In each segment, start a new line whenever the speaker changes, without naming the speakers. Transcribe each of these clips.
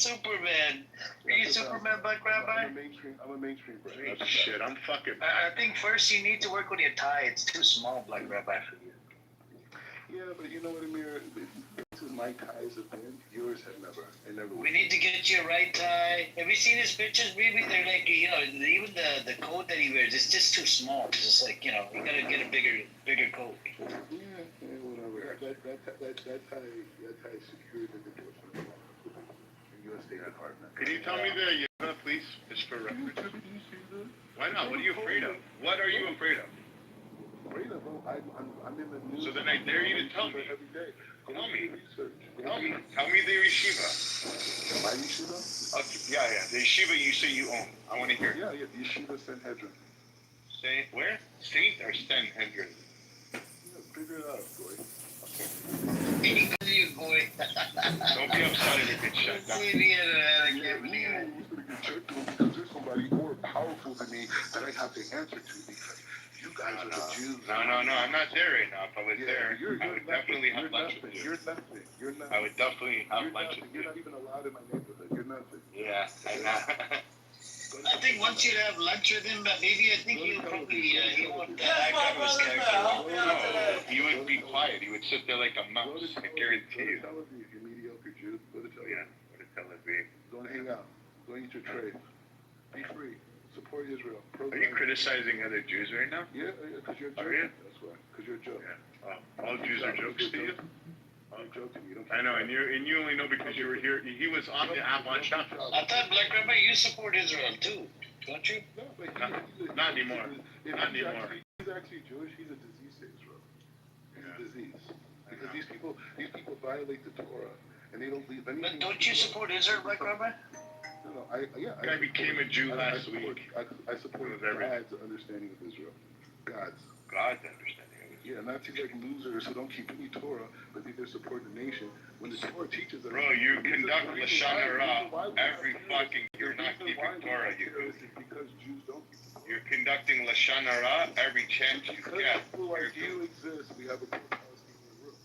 Superman. Are you Superman, Black Rabbi?
I'm a mainstream brother.
Shit, I'm fucking.
I think first you need to work on your tie. It's too small, Black Rabbi, for you.
Yeah, but you know what, Amir? This is my ties have been. Yours have never. They never.
We need to get you a right tie. Have you seen his pictures, baby? They're like, even the coat that he wears, it's just too small. It's just like, you gotta get a bigger coat.
Yeah, whatever. That tie is secured in the door from the U.S. State Department.
Could you tell me the yeshiva, please, just for reference? Why not? What are you afraid of? What are you afraid of?
I'm in the news.
So then I dare you to tell me.
Every day.
Tell me. Tell me the yeshiva.
My yeshiva?
Yeah. The yeshiva you say you own. I want to hear.
Yeah. The yeshiva Sanhedrin.
Saint where? Saint or Sanhedrin?
Yeah, figure it out, boy.
You boy.
Don't be upset if it gets shut down.
I can't believe it. Because there's somebody more powerful than me that I have to answer to because you guys are the Jews.
No. I'm not there right now. If I was there,
you're
I would definitely have lunch with you.
You're nothing. You're nothing.
I would definitely have lunch with you.
You're not even allowed in my neighborhood. You're nothing.
Yeah, I know.
I think once you have lunch with him, maybe I think he'll probably he won't act out of his character.
No, he would be quiet. He would sit there like a mouse. I guarantee you.
Go to Tel Aviv, you mediocre Jew. Go to Tel Aviv.
Yeah, go to Tel Aviv.
Don't hang out. Don't eat your trade. Be free. Support Israel.
Are you criticizing other Jews right now?
Yeah, because you're a joke.
Are you?
That's why. Because you're a joke.
Yeah. All Jews are jokes to you?
I'm joking. You don't.
I know, and you only know because you were here. He was on the app on Shabbos.
I thought, Black Rabbi, you support Israel too, don't you?
No, but
Not anymore. Not anymore.
He's actually Jewish. He's a disease to Israel. He's a disease. Because these people violate the Torah, and they don't leave anything.
But don't you support Israel, Black Rabbi?
No,
I became a Jew last week.
I support God's understanding of Israel. God's
understanding.
Yeah, not these like losers who don't keep any Torah, but they support the nation. When the Torah teaches us,
bro, you conduct Lashon Hara every fucking. You're not keeping Torah.
Because Jews don't keep Torah.
You're conducting Lashon Hara every chance you get.
Because people like you exist, we have a Palestinian room.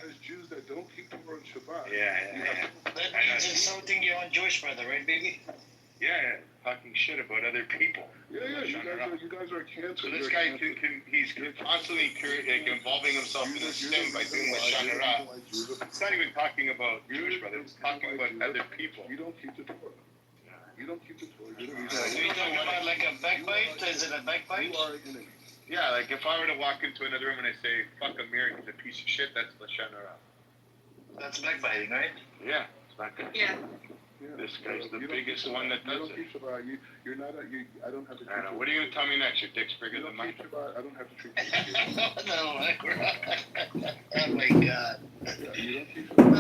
There's Jews that don't keep Torah on Shabbat.
Yeah.
That means insulting your own Jewish brother, right, baby?
Yeah, talking shit about other people.
Yeah, you guys are cancer.
So this guy he's constantly involving himself in this sin by doing Lashon Hara. It's not even talking about Jewish brothers. It's talking about other people.
You don't keep the Torah. You don't keep the Torah.
Are you talking about like a backbite? Is it a backbite?
You are an enemy.
Yeah, like if I were to walk into another room and I say, fuck Amir, he's a piece of shit, that's Lashon Hara.
That's backbiting, right?
Yeah, it's not good.
Yeah.
This guy's the biggest one that does it.
You're not. I don't have to.
I know. What are you going to tell me next? Your dick's bigger than mine?
I don't have to treat you.
No, oh my God.
Yeah, you don't keep You're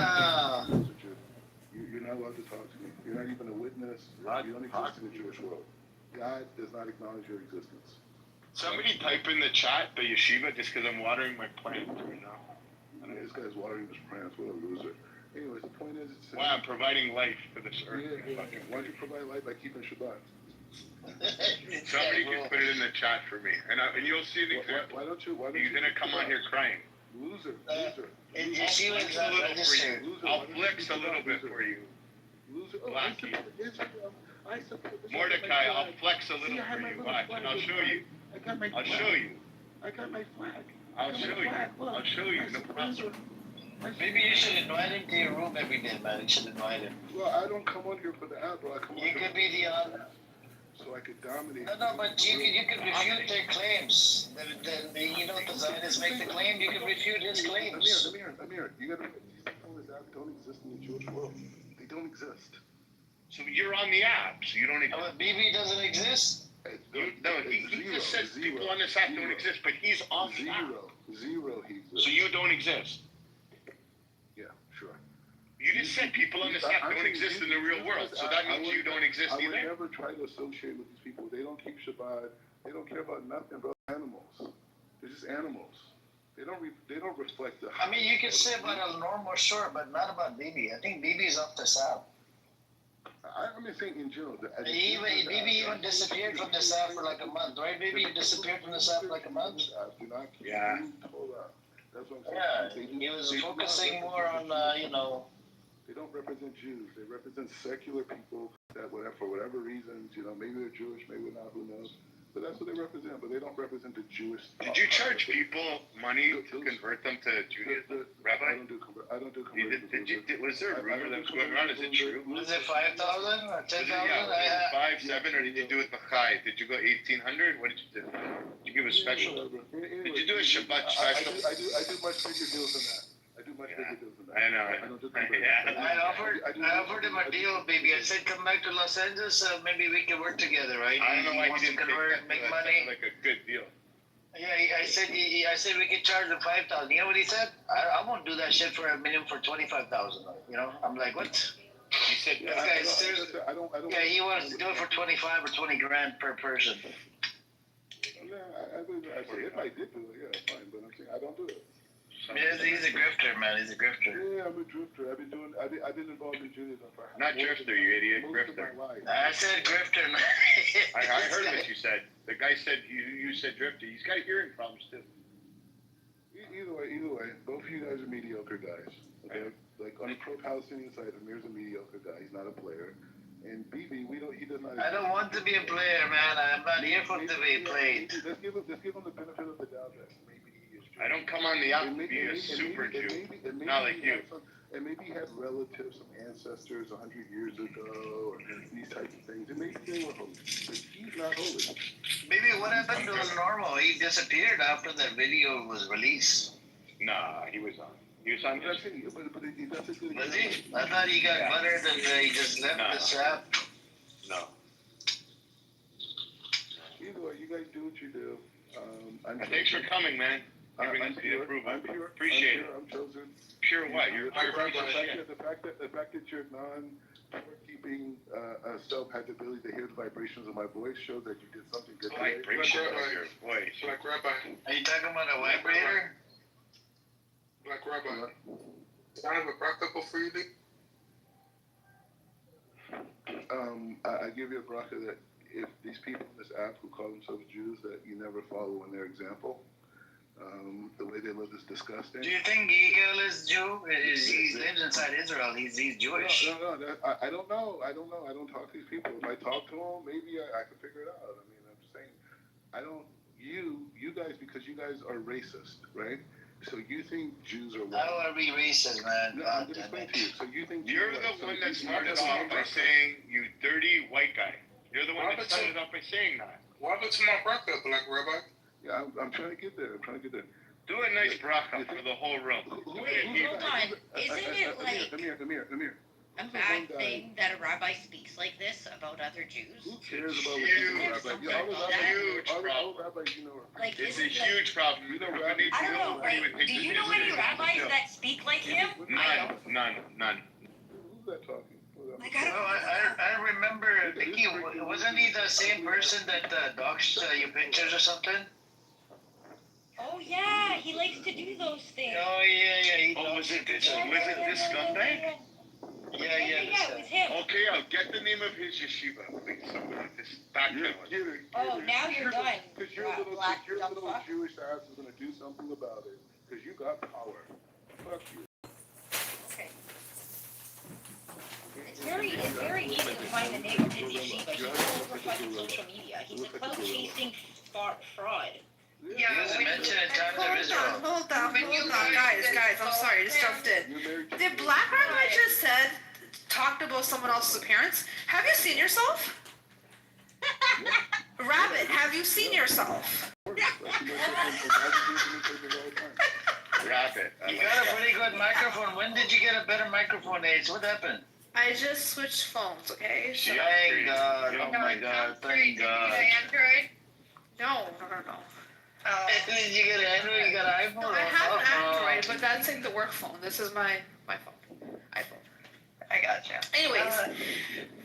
not allowed to talk to me. You're not even a witness. You don't exist in the Jewish world. God does not acknowledge your existence.
Somebody type in the chat the yeshiva just because I'm watering my plant right now.
This guy's watering his plants. What a loser. Anyways, the point is...
Wow, I'm providing life for this earth.
Yeah. Why don't you provide life by keeping Shabbat?
Somebody can put it in the chat for me. And you'll see an example.
Why don't you...
He's going to come on here crying.
Loser.
I'll flex a little bit for you.
Loser.
Blackie. Mordecai, I'll flex a little for you. Watch, and I'll show you. I'll show you.
I got my flag.
I'll show you. I'll show you. No problem.
Maybe you should invite him to your room every day, man. You should invite him.
Well, I don't come on here for the ad, bro. I come on
here. You could be the honor.
So I could dominate.
No, but you could refute their claims. The Zionists make the claim, you can refute his claims.
Amir, you gotta these people that don't exist in the Jewish world. They don't exist.
So you're on the app, so you don't exist.
But BB doesn't exist?
He just said people on this app don't exist, but he's on the app.
Zero, he exists.
So you don't exist.
Sure.
You just said people on this app don't exist in the real world, so that means you don't exist either.
I would never try to associate with these people. They don't keep Shabbat. They don't care about nothing but animals. They're just animals. They don't reflect the...
I mean, you can say about a normal short, but not about BB. I think BB's off this app.
I'm just saying in general.
BB even disappeared from this app for like a month, right? BB disappeared from this app for like a month?
Yeah.
That's what I'm saying.
Yeah, he was focusing more on,
They don't represent Jews. They represent secular people that, whatever, for whatever reasons, maybe they're Jewish, maybe not, who knows. But that's what they represent. But they don't represent the Jewish.
Did you charge people money to convert them to Judaism, Rabbi?
I don't do conversion.
Was there a rumor that was going around? Is it true?
Was it 5,000 or 10,000?
Yeah, 5, 7, or did you do it B'chai? Did you go 1,800? What did you do? Did you give a special? Did you do a Shabbat special?
I do much bigger deals than that.
I know.
I don't do conversion.
I offered him a deal, baby. I said, come back to Los Angeles, maybe we can work together, right?
I don't know why
he
he didn't
convert, make money.
Like a good deal.
Yeah, I said we could charge him 5,000. You know what he said? I won't do that shit for a minimum for 25,000. I'm like, what?
He said,
I don't.
Yeah, he wants to do it for 25 or 20 grand per person.
Yeah, if I did do it, yeah, fine. But I'm saying I don't do it.
Yeah, he's a grifter, man. He's a grifter.
Yeah, I'm a drifter. I've been involved in Judaism for
not drifter, you idiot, grifter.
I said grifter, man.
I heard what you said. The guy said you said drifter. He's got hearing problems too.
Either way, both of you guys are mediocre guys. Okay, like on the pro Palestinian side, Amir's a mediocre guy. He's not a player. And BB, he does not.
I don't want to be a player, man. I'm not here for to be played.
Let's give him the benefit of the doubt that maybe he is Jewish.
I don't come on the out to be a super Jew. Not like you.
And maybe he had relatives, some ancestors 100 years ago, or these types of things. And maybe they were holy. But he's not holy.
Maybe what happened to him normal? He disappeared after that video was released.
Nah, he was on. He was on.
That's a good.
Was he? I thought he got buttered and he just left the strap.
No.
Either way, you guys do what you do.
Thanks for coming, man. Giving us the approval. Appreciate it.
I'm chosen.
Pure what? You're
the fact that your non-keeping self had the ability to hear the vibrations of my voice shows that you did something good today.
Vibrations of your voice.
Black Rabbi.
Are you talking about a vibrator?
Black Rabbi. Is that ever practical for you, Lee?
I give you a bracha that if these people in this app who call themselves Jews, that you never follow in their example. The way they live is disgusting.
Do you think Yigal is Jew? He lives inside Israel. He's Jewish.
No. I don't know. I don't talk to these people. If I talk to them, maybe I can figure it out. I mean, I'm just saying, I don't. You guys, because you guys are racist, right? So you think Jews are white.
How are we racist, man?
No, I'm going to explain to you. So you think
You're the one that started off by saying, you dirty white guy. You're the one that started off by saying that.
What happened to my bracha, Black Rabbi?
Yeah, I'm trying to get there.
Do a nice bracha for the whole room.
Wait, hold on. Isn't it like
Amir.
a bad thing that a rabbi speaks like this about other Jews?
Who cares about
Huge
what you
Like,
It's a huge problem.
You know,
I don't know. Like, do you know any rabbis that speak like him?
None.
Who's that talking?
Like,
I remember, Vicky, wasn't he the same person that doxed your pictures or something?
oh yeah, he likes to do those things.
Oh, yeah.
Was it this scumbag?
Yeah,
it was him.
Okay, I'll get the name of his yeshiva. Please, somebody. This backfill.
Oh, now you're done.
Because your little Jewish ass is going to do something about it. Because you got power. Fuck you.
Okay. It's very easy to find the name of his yeshiva. He's all over fucking social media. He's a clout-chasing fraud.
Yeah, it was mentioned in Times of Israel.
Hold on, guys, I'm sorry, I just jumped in. Did Black Rabbi just talked about someone else's appearance? Have you seen yourself? Rabbit, have you seen yourself?
Rabbit.
You got a pretty good microphone. When did you get a better microphone, Ace? What happened?
I just switched phones, okay?
Thank God. Oh my God. Thank God.
Android?
No.
Did you get an Android? You got an iPhone?
No, I have an Android, but that's like the work phone. This is my phone. iPhone.
I gotcha.
Anyways,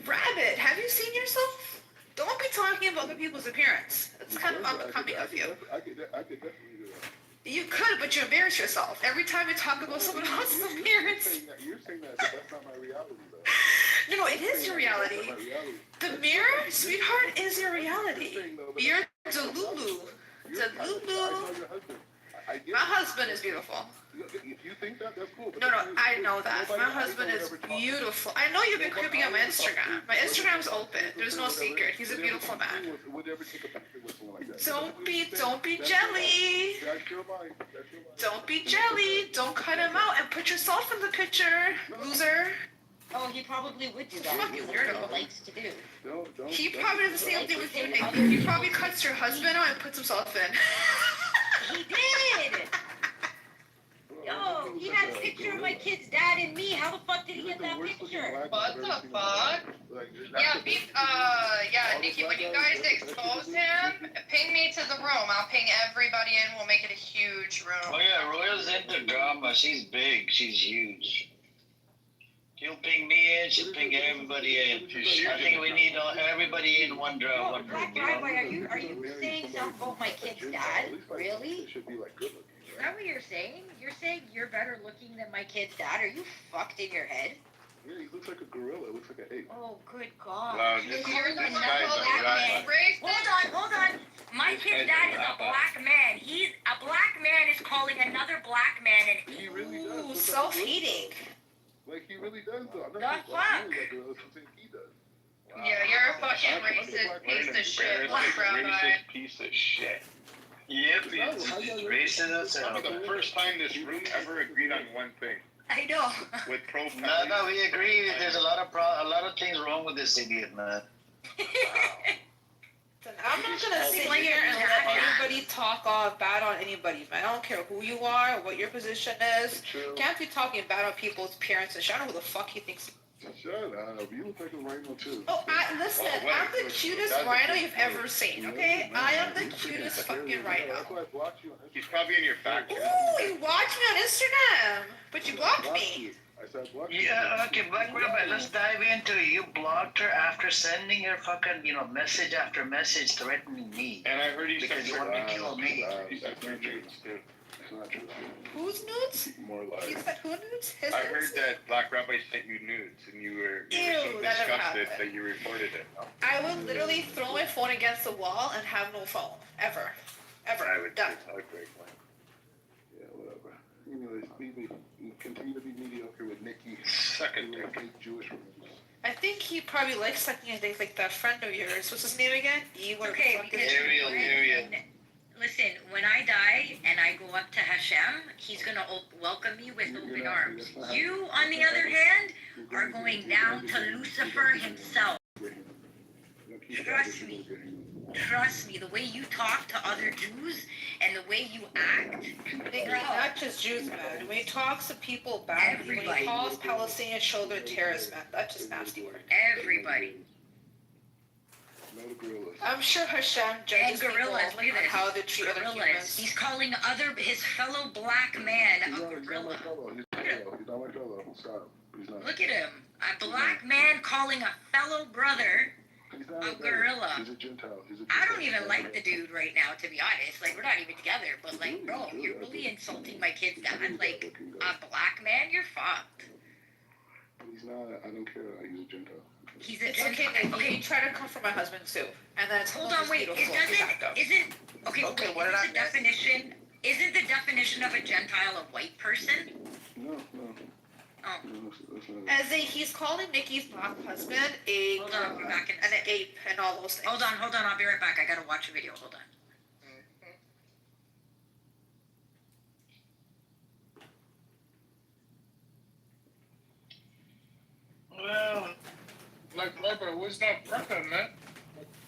Rabbit, have you seen yourself? Don't be talking about other people's appearance. It's kind of unbecoming of you.
I could definitely do that.
You could, but you embarrass yourself every time you talk about someone else's appearance.
You're saying that, but that's not my reality, though.
No, it is your reality. The mirror, sweetheart, is your reality. You're Delulu. Delulu. My husband is beautiful.
If you think that, that's cool. But
No, I know that. My husband is beautiful. I know you've been creeping on my Instagram. My Instagram's open. There's no secret. He's a beautiful man.
Would ever take a picture with someone like that?
Don't be jelly.
That's your mind. That's your mind.
Don't be jelly. Don't cut him out and put yourself in the picture, loser.
Oh, he probably would do that.
Fucking
That's what
weirdo.
he likes to do.
He probably does the same thing with you, Nick. He probably cuts your husband out and puts himself in.
He did! Yo, he had a picture of my kid's dad and me. How the fuck did he get that picture?
What the fuck? Yeah, Nikki, when you guys expose him, ping me to the room. I'll ping everybody in. We'll make it a huge room.
Oh yeah, Royal's into drama. She's big. She's huge. She'll ping me in. She'll ping everybody in. I think we need everybody in one
Yo,
room.
Black Driveway, are you saying something about my kid's dad? Really?
Should be like good looking.
Is that what you're saying? You're saying you're better looking than my kid's dad? Are you fucked in your head?
Yeah, he looks like a gorilla. Looks like an ape.
Oh, good God.
Wow,
You're
this
the
guy's
black man.
Racist?
Hold on. My kid's dad is a black man. A black man is calling another black man an
He really does.
Ooh,
Look
self-hating.
Like he really does though. I'm
The
not
fuck?
like gorillas. I'm saying he does.
Yeah, you're a fucking racist piece of shit, Black Rabbi.
Racist piece of shit.
Yep, he's racist as hell.
Probably the first time this room ever agreed on one thing
I know.
with pro
No, we agree. There's a lot of things wrong with this idiot, man.
I'm not gonna sit here and let anybody talk all bad on anybody, man. I don't care who you are or what your position is.
True.
Can't be talking bad on people's appearance and shit. I don't know who the fuck he thinks.
Shut up. You look like a rhino too.
Oh, listen, I'm the cutest rhino you've ever seen, okay? I am the cutest fucking rhino.
That's why I blocked you on Instagram.
He's probably in your fact.
Ooh, you watch me on Instagram, but you blocked me.
I said I blocked you.
Yeah, okay, Black Rabbi, let's dive into it. You blocked her after sending her fucking, message after message threatening me.
And I heard he
Because you
said
want to kill me.
he said nudes too.
It's not true.
Whose nudes?
More
He
lies.
said who nudes? His
I
nudes?
heard that Black Rabbi sent you nudes and you were
Ew,
so
that never
disgusted
happened.
that you reported it.
I would literally throw my phone against the wall and have no phone. Ever. Ever. Done.
Yeah, whatever. Anyways, we continue to be mediocre with Nikki.
Second
Like
dick.
fake Jewish women.
I think he probably likes sucking a dick like that friend of yours. What's his name again?
Okay, because
Ariel.
listen, when I die and I go up to Hashem, he's gonna welcome me with open arms. You, on the other hand, are going down to Lucifer himself. Trust me. Trust me, the way you talk to other Jews and the way you act,
Not just Jews, man. When he talks to people badly, when he
Everybody.
calls Palestinian children terrorists, man, that's just nasty work.
everybody.
No gorillas.
I'm sure Hashem judges people
gorillas,
on
look at this.
how they treat other
Gorillas.
humans.
He's calling his fellow black man
He's
a
not my
gorilla.
fellow. He's not my fellow. Stop. He's not.
Look at him. A black man calling a fellow brother
He's not
a
fellow.
gorilla.
He's a Gentile.
I don't even like the dude right now, to be honest. Like, we're not even together. But, like, bro, you're really insulting my kid's dad. Like, a black man, you're fucked.
He's not. I don't care. He's a Gentile.
He's a
It's okay,
Gentile.
Nick. You try to come for my husband too. And then
Hold on, wait. Isn't
Okay,
wait,
what did I
isn't the definition, isn't the definition of a Gentile a white person?
No.
Oh.
No, that's not.
As he's calling Nikki's black husband a
Hold on, we're back in a
and an
second.
ape and all those things.
Hold on, I'll be right back. I gotta watch a video. Hold on.
Well,
Like, Robert, where's that burger, man?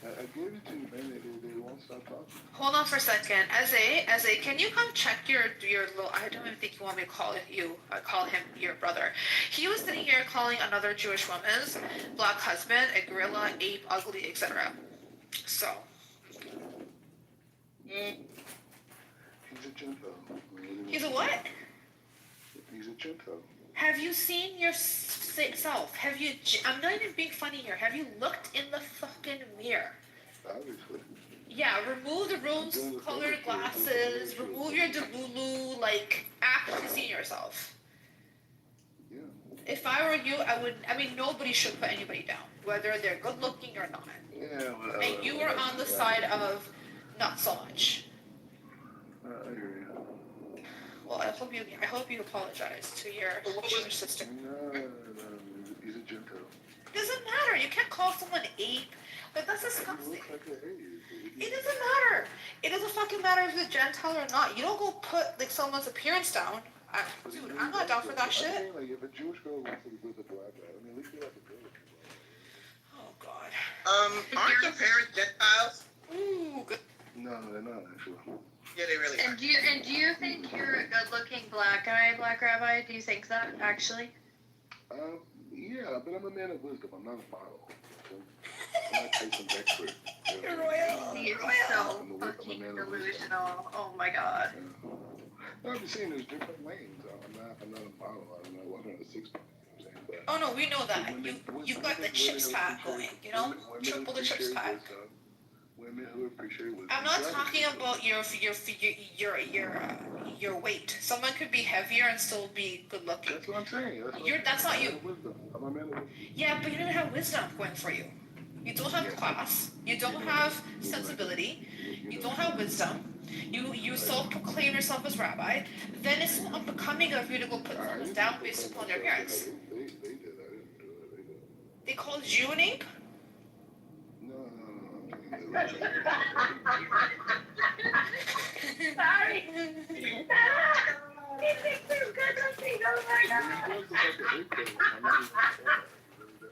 I gave it to you, man. They won't stop talking.
Hold on for a second. Eze, can you come check your little? I don't even think you want me to call call him your brother. He was sitting here calling another Jewish woman's black husband a gorilla, ape, ugly, etc. So.
He's a Gentile.
He's a what?
He's a Gentile.
Have you seen yourself? Have you? I'm not even being funny here. Have you looked in the fucking mirror?
Obviously.
Yeah, remove the rose-colored glasses. Remove your delulu. Like, actually see yourself.
Yeah.
If I were you, I would. I mean, nobody should put anybody down, whether they're good-looking or not.
Yeah. Whatever.
And you were on the side of not so much.
I hear you.
Well, I hope you apologize to your Jewish sister.
No, he's a Gentile.
It doesn't matter. You can't call someone ape. Like, that's
He
disgusting.
looks like an ape.
It doesn't matter. It doesn't fucking matter if he's a Gentile or not. You don't go put like someone's appearance down. Dude, I'm not down for that shit.
I mean, like, if a Jewish girl wants to be with a black guy, I mean, at least they have to do it.
Oh God.
Aren't your parents Gentiles?
Ooh, good.
No, they're not actually.
Yeah, they really are.
And do you think you're a good-looking black guy, Black Rabbi? Do you think that actually?
Yeah, but I'm a man of wisdom. I'm not a model. I'm not Tyson Beckford.
You're royal.
You're so fucking delusional. Oh my God.
No, I'm just saying there's different lanes. I'm not a model. I'm not walking on a six-pack.
Oh no, we know that. You've got the chips pack going. You know, triple the chips pack.
Women who appreciate wisdom.
I'm not talking about your weight. Someone could be heavier and still be good looking.
That's what I'm saying.
That's not you.
I'm a man of wisdom.
Yeah, but you don't have wisdom going for you. You don't have class. You don't have sensibility. You don't have wisdom. You self-proclaim yourself as rabbi. Then it's so unbecoming of you to go put someone down based upon their appearance.
They did. I didn't do it. They did.
They called you an ape?
No.
Sorry. He thinks he's good looking. Oh my God.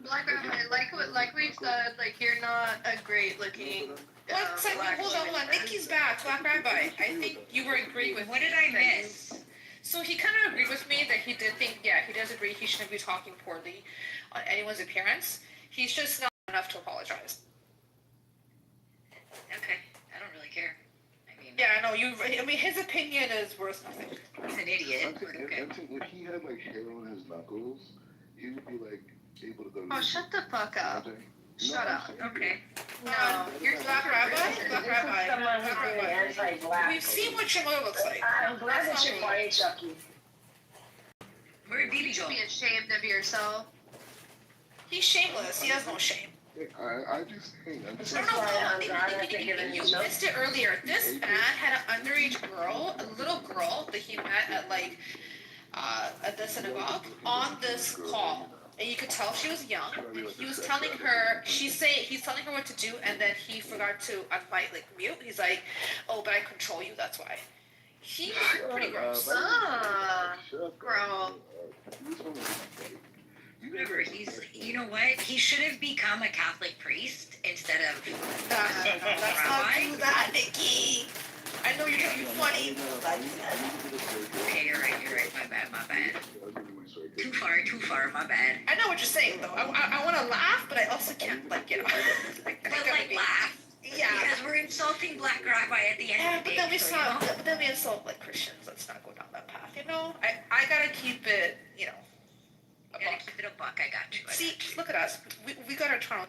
Black Rabbi, like we've said, like you're not a great looking.
One second, hold on. Nikki's back. Black Rabbi. I think you were agreeing with.
What did I miss?
So he kind of agreed with me that he did think, yeah, he does agree he shouldn't be talking poorly on anyone's appearance. He's just not enough to apologize.
Okay, I don't really care. I mean,
Yeah, I mean, his opinion is worth nothing.
he's an idiot. But okay.
I'm saying if he had like hair on his knuckles, he would be like able to go to.
Oh, shut the fuck up. Shut up.
Okay.
No, you're
Black Rabbi? Black Rabbi.
Someone
Black
who's doing
Rabbi.
anti-black.
We've seen what your mother looks like.
I'm glad that you're quiet, Chucky.
Where did
You
Bibi
should
go?
be ashamed of yourself.
He's shameless. He has no shame.
I just think. I'm just
No, you missed it earlier. This man had an underage girl, a little girl that he met at at the synagogue on this call. And you could tell she was young. He was telling her, he's telling her what to do, and then he forgot to unmute, like mute. He's like, oh, but I control you, that's why. He's pretty gross.
Girl.
Whatever. You know what? He should have become a Catholic priest instead of
Let's not do that, Nikki. I know you're gonna be funny.
Okay, you're right. My bad. Too far, my bad.
I know what you're saying, though. I want to laugh, but I also can't, like, you know.
Laugh.
Yeah.
Because we're insulting Black Rabbi at the end
Yeah,
of the
but
day.
then we insult like Christians. Let's not go down that path, you know. I gotta keep it, you know.
You gotta keep it a buck. I got you.
See, look at us. We got our turn.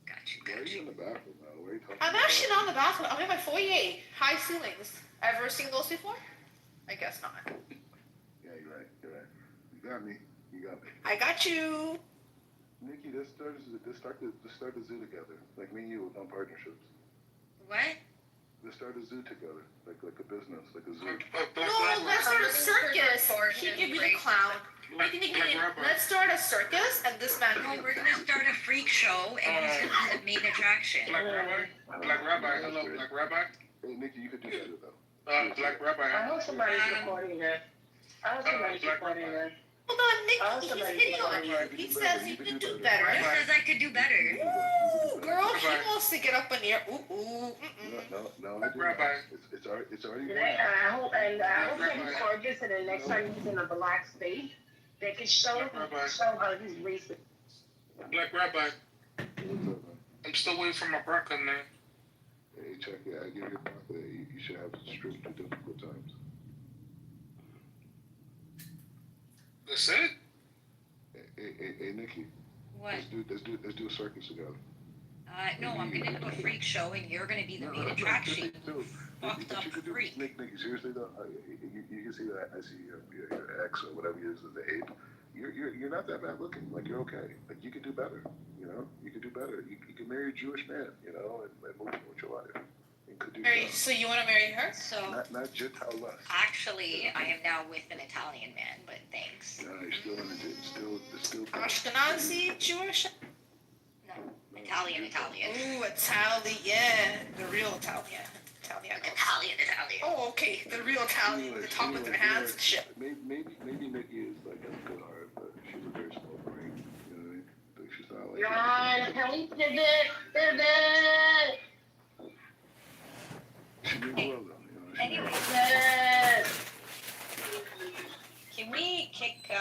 Got
Why are
you.
you in the bathroom now? Why are you talking?
I'm actually not in the bathroom. I'm in my foyer. High ceilings. Ever seen those before? I guess not.
Yeah, you're right. You got me.
I got you.
Nikki, let's start the zoo together. Like me and you, on partnerships.
What?
Let's start a zoo together, like a business, like a zoo.
No, let's start a circus. He can be the clown. Let's start a circus, and this man.
No, we're gonna start a freak show, and he's gonna be the main attraction.
Black Rabbi, hello, Black Rabbi.
Hey, Nikki, you could do better though.
Black Rabbi.
I hope somebody's recording this. I hope somebody's recording this.
Hold on, Nikki, he's hitting on you. He says you could do better.
He says I could do better.
Ooh, girl, he wants to get up in here. Ooh.
No,
Black Rabbi.
It's already
And
going.
I hope they record this, and the next time he's in a black state, they can show how he's racist.
Black Rabbi. I'm still waiting for my bracha, man.
Hey, check it. I give you a bracha. You should have stripped through difficult times.
That's it?
Hey, Nikki.
What?
Let's do a circus together.
No, I'm gonna do a freak show, and you're gonna be the main attraction. Fucked up freak.
Nikki, seriously though, you can see that. I see your ex or whatever it is, the ape. You're not that bad looking. Like you're okay. Like you could do better. You know, you could do better. You could marry a Jewish man. You know, and move on with your life. And
Mary, so you want to marry her?
So
Not just how less.
actually, I am now with an Italian man, but thanks.
Yeah, he's still.
Ashkenazi Jewish?
No, Italian.
Ooh, Italian. The real Italian.
Italian.
Oh, okay. The real Italian. They talk with their hands and shit.
Maybe Nikki is like has a good heart, but she's a very small brain. You know what I mean? Like she's not like.
You're on. Can we pivot?
She means well though. You know.
Anyway, can we kick him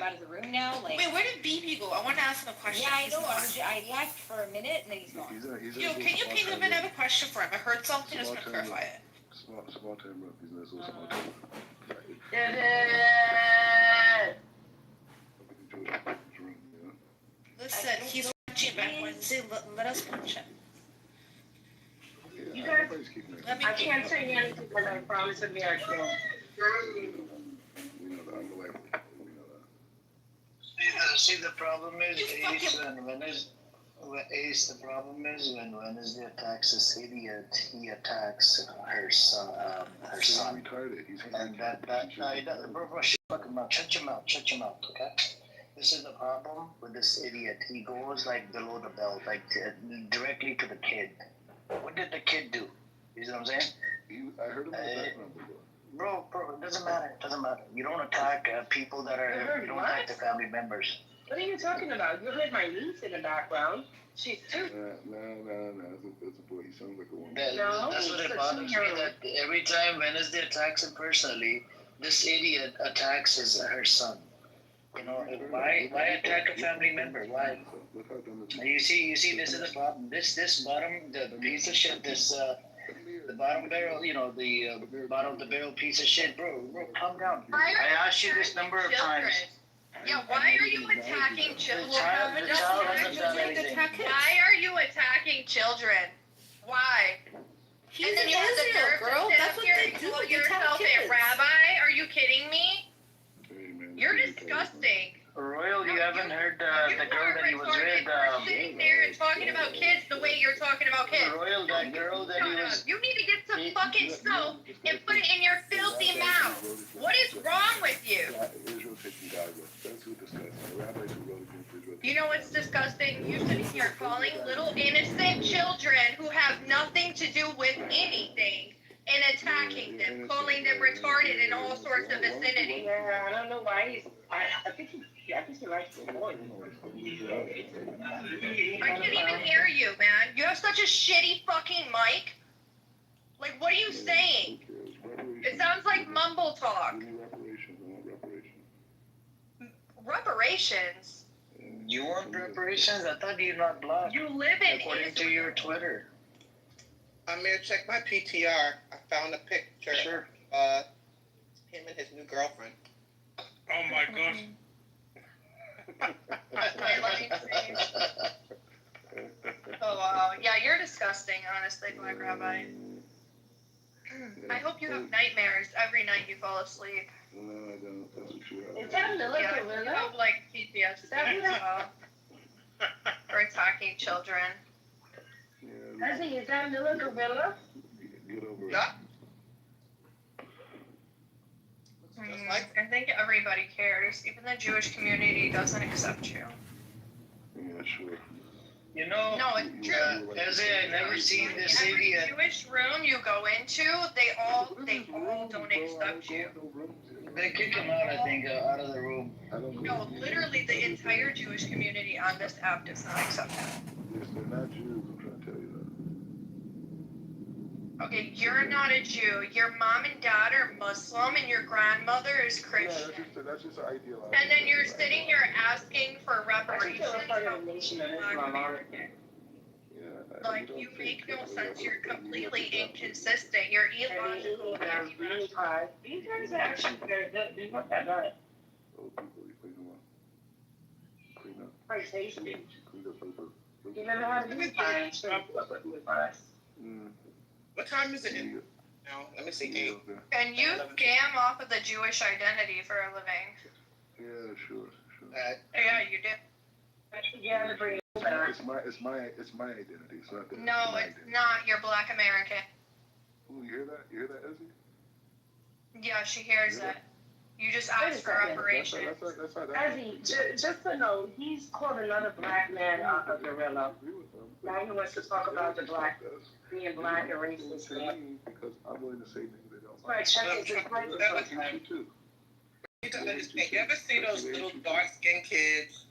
out of the room now? Like,
Wait, where did BB go? I want to ask him a question.
yeah, I know. I left for a minute and then he's gone.
Yo, can you ping him in? I have a question for him. I heard something. Just want to clarify it.
Small time rep. He's nice little small time.
Listen, he's watching back Wednesday. Let us watch him.
You guys,
Let me
I can't tell you anything because I promised to be our show.
We know that. I'm the wife. We know that.
See, the problem is, Ace, the problem is when Wednesday attacks this idiot, he attacks her son.
He's retarded. He's
And bro, shut your mouth, okay? This is the problem with this idiot. He goes like below the belt, like directly to the kid. What did the kid do? You know what I'm saying?
I heard him in the background before.
Bro, it doesn't matter. You don't attack people that are, you don't attack the family members.
What are you talking about? You heard my niece in the background. She's two.
No. That's a boy. He sounds like a woman.
That's what it bothers me. That every time Wednesday attacks him personally, this idiot attacks her son. You know, why attack a family member? Why? You see, this is the problem. This bottom, the piece of shit, the bottom barrel, you know, the bottom of the barrel piece of shit, bro, calm down. I asked you this number of times.
Yeah, why are you attacking children?
The child hasn't done anything.
Why are you attacking children? Why?
He's
And then
an
you have the
Israel,
nerve
girl.
to sit
That's
up
what
here
they
and
do.
call
They attack
yourself a
kids.
rabbi? Are you kidding me? You're disgusting.
Royal, you haven't heard the girl that he was with.
You're sitting there and talking about kids the way you're talking about kids.
Royal, that girl that he was.
You need to get some fucking soap and put it in your filthy mouth. What is wrong with you?
Israel taking Gaza. That's who disgusting. The rabbis who wrote against Israel.
You know what's disgusting? You're sitting here calling little innocent children who have nothing to do with anything and attacking them, calling them retarded in all sorts of vicinity.
Yeah, I don't know why he's. I think he likes the boy.
I can't even hear you, man. You have such a shitty fucking mic. Like, what are you saying? It sounds like mumble talk.
Reparations. I want reparations.
Reparations?
You want reparations? I thought you're not blocked.
You live in
According to your Twitter.
Mayor, check my PTR. I found a picture.
Sure.
Him and his new girlfriend.
Oh my gosh.
Wait, let me see. Oh, wow. Yeah, you're disgusting, honestly, Black Rabbi. I hope you have nightmares every night you fall asleep.
No, I don't. That's what you have.
Is that Lilla
Yeah, you
Gorilla?
have, like, PTSD as well. For attacking children.
Yeah,
Ezzy, is that Lilla Gorilla?
get over it.
Yeah. Just like
I think everybody cares. Even the Jewish community doesn't accept you.
Yeah, sure.
You know,
No, it's true.
Ezzy, I never seen this
Every
idiot.
Jewish room you go into, they all don't accept you.
They kick him out, I think, out of the room.
No, literally the entire Jewish community on this app does not accept him.
Yes, they're not Jews, I'm trying to tell you that.
Okay, you're not a Jew. Your mom and dad are Muslim, and your grandmother is Christian.
Yeah, that's just an ideal.
And then you're sitting here asking for
I think
reparations.
they're a part of the nation of Islam.
Like, you make no sense. You're completely inconsistent. You're illogical.
These guys are actually they're not that bad.
Old people, you clean them up. Clean up.
Quite tasty.
Clean up paper.
You never had these times.
what time is it in now? Let me see. 8.
And you scam off of the Jewish identity for a living.
Yeah, sure.
Yeah, you do.
Yeah, to bring
it's my identity. It's not that.
No, it's not. You're Black American.
Ooh, you hear that? You hear that, Ezzy?
Yeah, she hears it. You just asked for reparation.
Ezzy, just to know, he's called another black man a gorilla. Now he wants to talk about the black, being black and racist.
Because I'm willing to say things they don't.
Right, check it.
You ever see those little dark-skinned kids,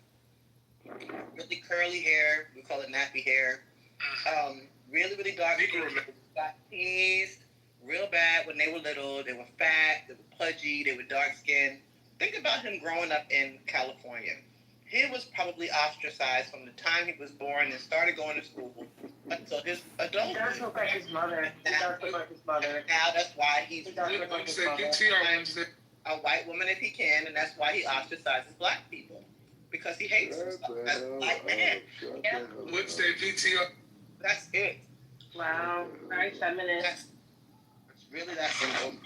really curly hair? We call it nappy hair. Really, really dark skin. Got teased real bad when they were little. They were fat. They were pudgy. They were dark skinned. Think about him growing up in California. He was probably ostracized from the time he was born and started going to school until his adulthood.
He does look like his mother. Now
that's why he's
really
a white woman if he can, and that's why he ostracizes black people. Because he hates himself as a black man.
What's that PTR?
That's it.
Wow, very feminine.
That's really that simple.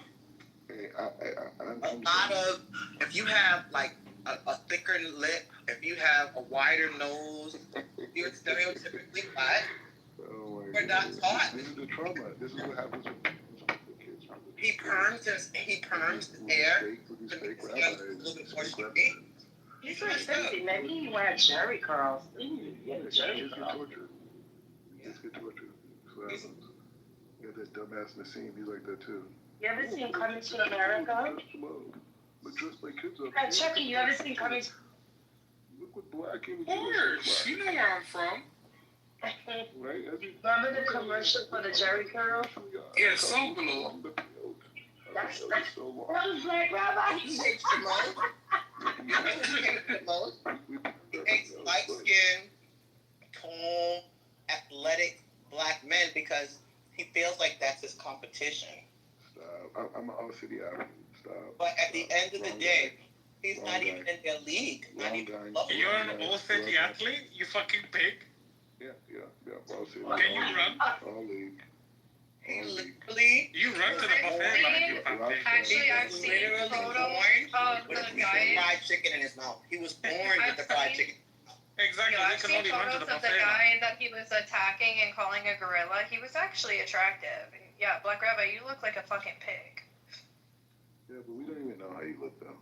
Hey,
A lot of, if you have like a thicker lip, if you have a wider nose, you're stereotypically black. We're not taught.
This is the trauma. This is what happens with the kids.
He perms his hair to make his young looking more straight.
He's so sexy. Maybe he wear Jerry curls. Jerry curls.
Let's get tortured. That's what happens. Yeah, that dumbass Nassim, he's like that too.
You ever seen Coming to America?
But dress like kids up.
Hey, Chucky, you ever seen Coming to
Look what black images.
Of course. You know where I'm from.
Right?
Remember the commercial for the Jerry curl?
Yeah, so below.
That
so long.
was Black Rabbi.
He hates the most. You know who he hates the most? He hates light-skinned, tall, athletic black men because he feels like that's his competition.
Stop. I'm an all-city athlete. Stop.
But at the end of the day, he's not even in their league. Not even close.
You're an all-city athlete? You fucking pig?
Yeah. All-city.
Can you run?
All league.
He literally...
You run to the buffet like you fucking pig.
Actually, I've seen photos of the guy.
Fried chicken in his mouth. He was born with the fried chicken.
Exactly,
Yeah,
you
I've
can
seen
only run to
photos
the
of the
buffet.
guy that he was attacking and calling a gorilla. He was actually attractive. Yeah, Black Rabbi, you look like a fucking pig.
Yeah, but we don't even know how you look though.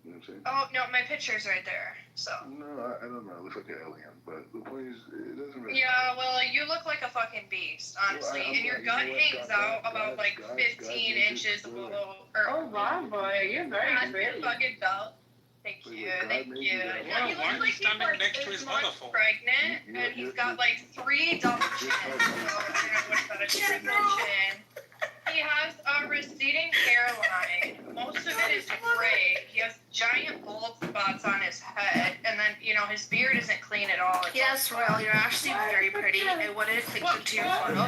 You know what I'm saying?
Oh, no, my picture's right there, so.
No, I don't know. It looks like an alien, but the point is, it doesn't really.
Yeah, well, you look like a fucking beast, honestly. And your gut hangs out about like 15 inches below.
Oh, wow, boy. You're very
Past your
pretty.
fucking belt. Thank you.
Why are you standing next to his mother for?
Pregnant, and he's got like 3 double chins. So, I don't know what's that, a triple chin. He has a receding hairline. Most of it is gray. He has giant bald spots on his head, and then, you know, his beard isn't clean at all.
Yes, Royal, you're actually very pretty. I wanted to click into your photo.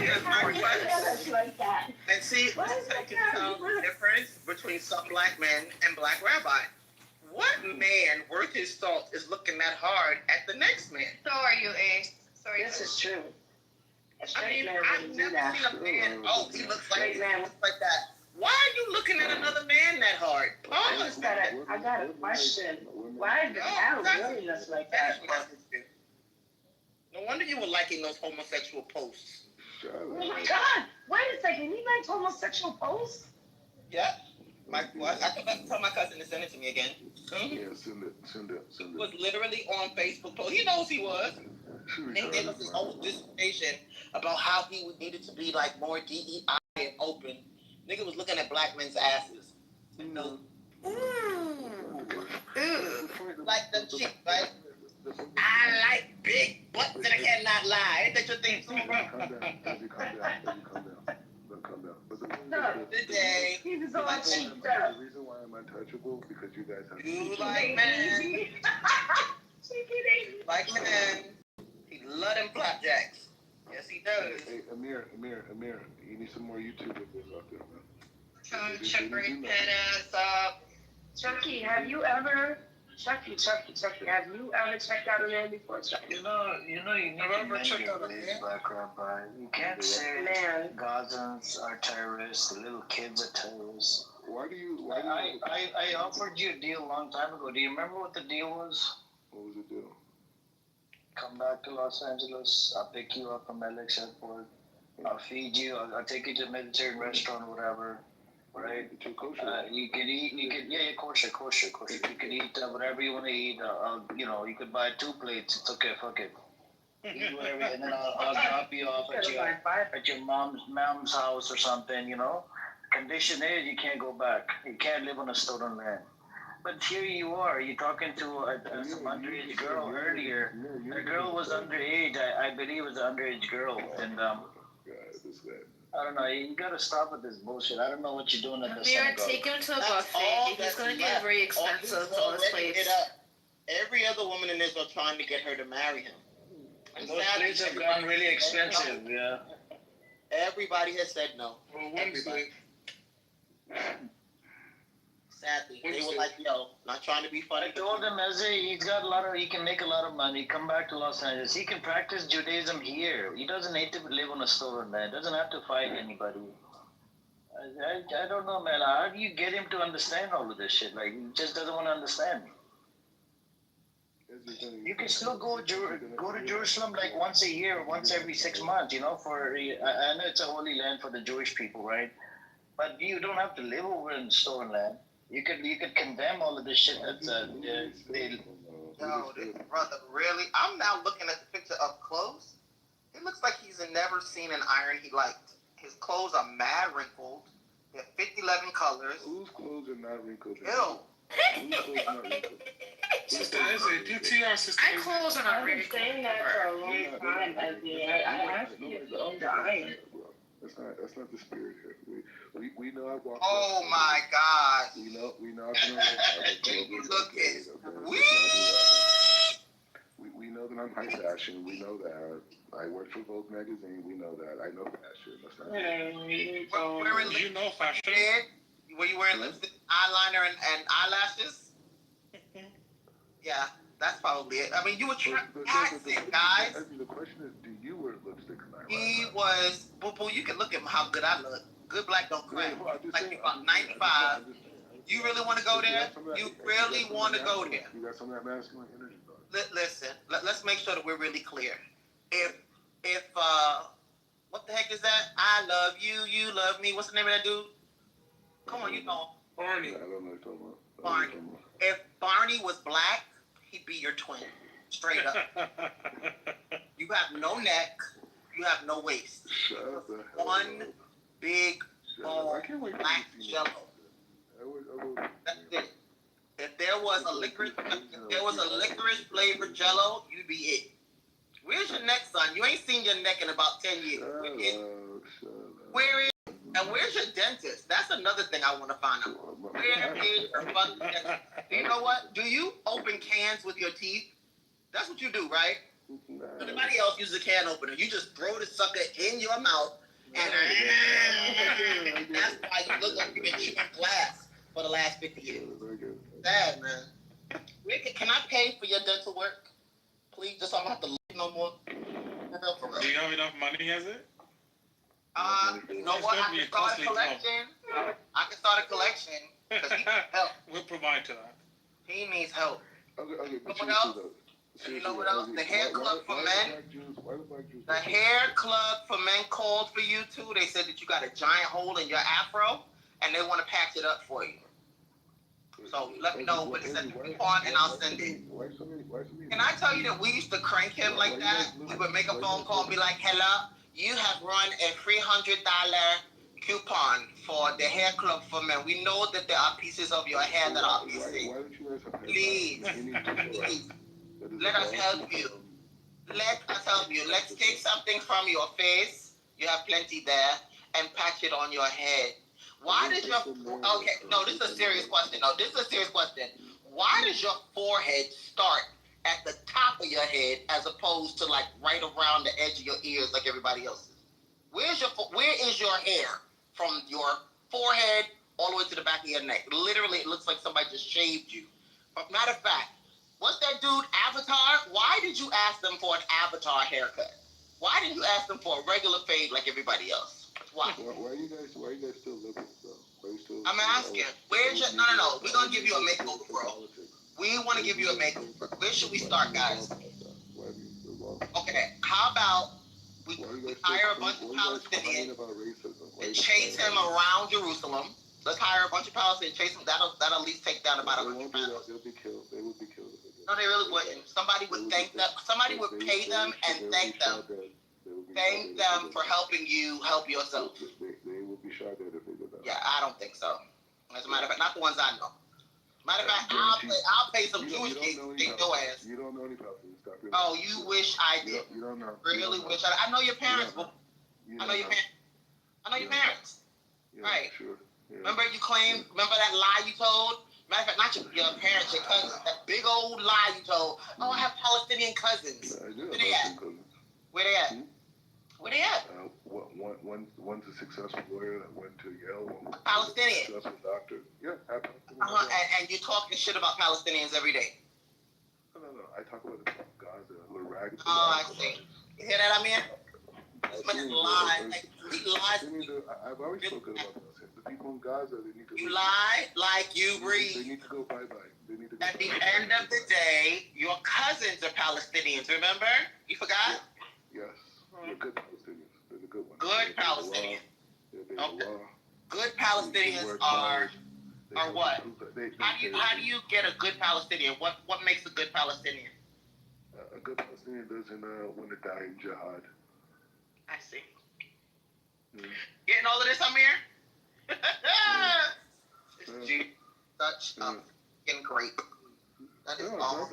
And see, this can tell the difference between some black men and Black Rabbi. What man worth his salt is looking that hard at the next man?
So are you, Ace. So are you.
This is true.
I mean, I've never seen a man, he looks like that. Why are you looking at another man that hard? Pause.
I got a question. Why the hell really looks like that?
No wonder you were liking those homosexual posts.
Oh my God! Wait a second. He likes homosexual posts?
Yeah. I could tell my cousin to send it to me again.
Yeah, send it.
He was literally on Facebook post. He knows he was. And he gave us his whole dissertation about how he needed to be like more DEI and open. Nigga was looking at black men's asses. You know? Like them cheeks, right? I like big butts and I cannot lie. Ain't that your thing?
Calm down.
Today,
He was all cheeked up.
The reason why I'm untouchable because you guys have.
You like men. Like men. He love them flapjacks. Yes, he does.
Hey, Amir, you need some more YouTube videos out there, man.
Trying to check her head ass up.
Chucky, have you ever checked out a man before, Chucky?
You know, you need to mention this, Black Rabbi. You can't say Gazans are terrorists, the little kids are terrorists.
Why do you?
I offered you a deal a long time ago. Do you remember what the deal was?
What was the deal?
Come come back to Los Angeles. I'll pick you up from LX airport. I'll feed you. I'll take you to a Mediterranean restaurant or whatever. Right? You can eat. Yeah, kosher. You can eat whatever you want to eat. You could buy 2 plates. It's okay. Fuck it. Eat whatever, and then I'll drop you off at your mom's house or something. Condition is you can't go back. You can't live on a stolen land. But here you are. You're talking to some underage girl earlier. The girl was underage. I believe it was an underage girl, and I don't know. You gotta stop with this bullshit. I don't know what you're doing at the
Amir,
synagogue.
take him to a buffet. He's gonna get very expensive to this place.
Every other woman in Israel trying to get her to marry him. And
Those places have gotten really expensive. Yeah.
Everybody has said no.
Well, Wednesday.
Sadly, they were like, "Yo, not trying to be funny."
I told him, he can make a lot of money. Come back to Los Angeles. He can practice Judaism here. He doesn't need to live on a stolen land. Doesn't have to fight anybody. I don't know, man. How do you get him to understand all of this shit? Like, he just doesn't want to understand. You can still go to Jerusalem like once a year, once every 6 months. I know it's a holy land for the Jewish people, right? But you don't have to live over in stolen land. You could condemn all of this shit that's
No, this brother, really? I'm now looking at the picture up close. It looks like he's never seen an iron he liked. His clothes are mad wrinkled. They're 11 colors.
Whose clothes are not wrinkled?
Ew.
Whose clothes are not wrinkled?
Sister Izzy, PTR, Sister
My
Izzy.
clothes are
I've
not
been
really
saying that for a long time, I asked you if you own the iron.
That's not the spirit here. We know I walk.
Oh my God.
We know I can We know that I'm high fashion. We know that. I work for Vogue magazine. We know that. I know fashion. That's not
You know fashion.
Were you wearing lipstick, eyeliner, and eyelashes? Yeah, that's probably it. I mean, you were acting, guys.
The question is, do you wear lipstick and eyeliner?
He was, boo, you can look at how good I look. Good black don't crack. Like about 95. You really want to go there? You really want to go there?
You got some of that masculine energy, bro.
Listen, let's make sure that we're really clear. If what the heck is that? I love you, you love me. What's the name of that dude? Come on, you know.
Barney.
I don't know what you're talking about.
Barney. If Barney was black, he'd be your twin. Straight up. You have no neck. You have no waist. One big bone black jello. That's it. If there was a licorice flavored jello, you'd be it. Where's your neck, son? You ain't seen your neck in about 10 years. Where's your dentist? That's another thing I want to find out. Where is your fucking dentist? You know what? Do you open cans with your teeth? That's what you do, right? Everybody else uses a can opener. You just throw the sucker in your mouth, and that's why you look like you've been chewing glass for the last 50 years. Sad, man. Can I pay for your dental work? Please, just so I don't have to look no more.
Do you have enough money, has it?
You know what? I can start a collection. Because he needs help.
We'll provide to that.
He needs help.
Okay,
what else? You know what else? The hair club for men. The hair club for men called for you too. They said that you got a giant hole in your afro, and they want to patch it up for you. So let me know what it says coupon, and I'll send it. Can I tell you that we used to crank him like that? We would make a phone call and be like, "Hello, you have run a $300 coupon for the hair club for men. We know that there are pieces of your hair that are missing. Please, let us help you. Let us help you. Let's take something from your face. You have plenty there, and patch it on your head. Why does your this is a serious question. Why does your forehead start at the top of your head as opposed to like right around the edge of your ears like everybody else's? Where is your hair from your forehead all the way to the back of your neck? Literally, it looks like somebody just shaved you. But matter of fact, what's that dude, Avatar? Why did you ask them for an Avatar haircut? Why didn't you ask them for a regular fade like everybody else? Why?
Why are you guys still liberal, though?
I'm asking. Where's your... No. We're going to give you a makeover, bro. We want to give you a makeover. Where should we start, guys? Okay, how about we hire a bunch of Palestinians and chase him around Jerusalem? Let's hire a bunch of Palestinians, chase him. That'll at least take down about 100 pounds.
They'll be killed. They would be killed.
No, they really wouldn't. Somebody would thank them. Somebody would pay them and thank them. Thank them for helping you help yourself.
They would be shot dead if they did that.
Yeah, I don't think so. As a matter of fact, not the ones I know. Matter of fact, I'll pay some Jewish kids to kick your ass.
You don't know any Palestinians. Stop your
Oh, you wish I did.
You don't know.
Really wish I know your parents. I know your parents. I know your parents.
Yeah,
Right.
Sure. Yeah.
Remember that lie you told? Matter of fact, not your parents, your cousins. That big old lie you told. Oh, I have Palestinian cousins.
I do
Where
have
they at?
Palestinian cousins.
Where they at? Where they at?
One's a successful lawyer that went to Yale. One
Palestinian.
Successful doctor. Yeah, have Palestinian.
And you're talking shit about Palestinians every day.
No. I talk about Gaza, Iraq.
Oh, I see. You hear that, Amir? This man lies. Like, he lies.
I've always spoken about this. The people in Gaza, they need to.
You lie like you
They
breathe.
need to go bye-bye. They need to go
At the
bye-bye.
end of the day, your cousins are Palestinians, remember? You forgot?
Yes. They're good Palestinians. They're the good ones.
Good Palestinians.
They
Okay.
law.
Good Palestinians are what? How do you get a good Palestinian? What makes a good Palestinian?
A good Palestinian doesn't want to die in jihad.
I see. Getting all of this, Amir? Such a fucking grape. That is all.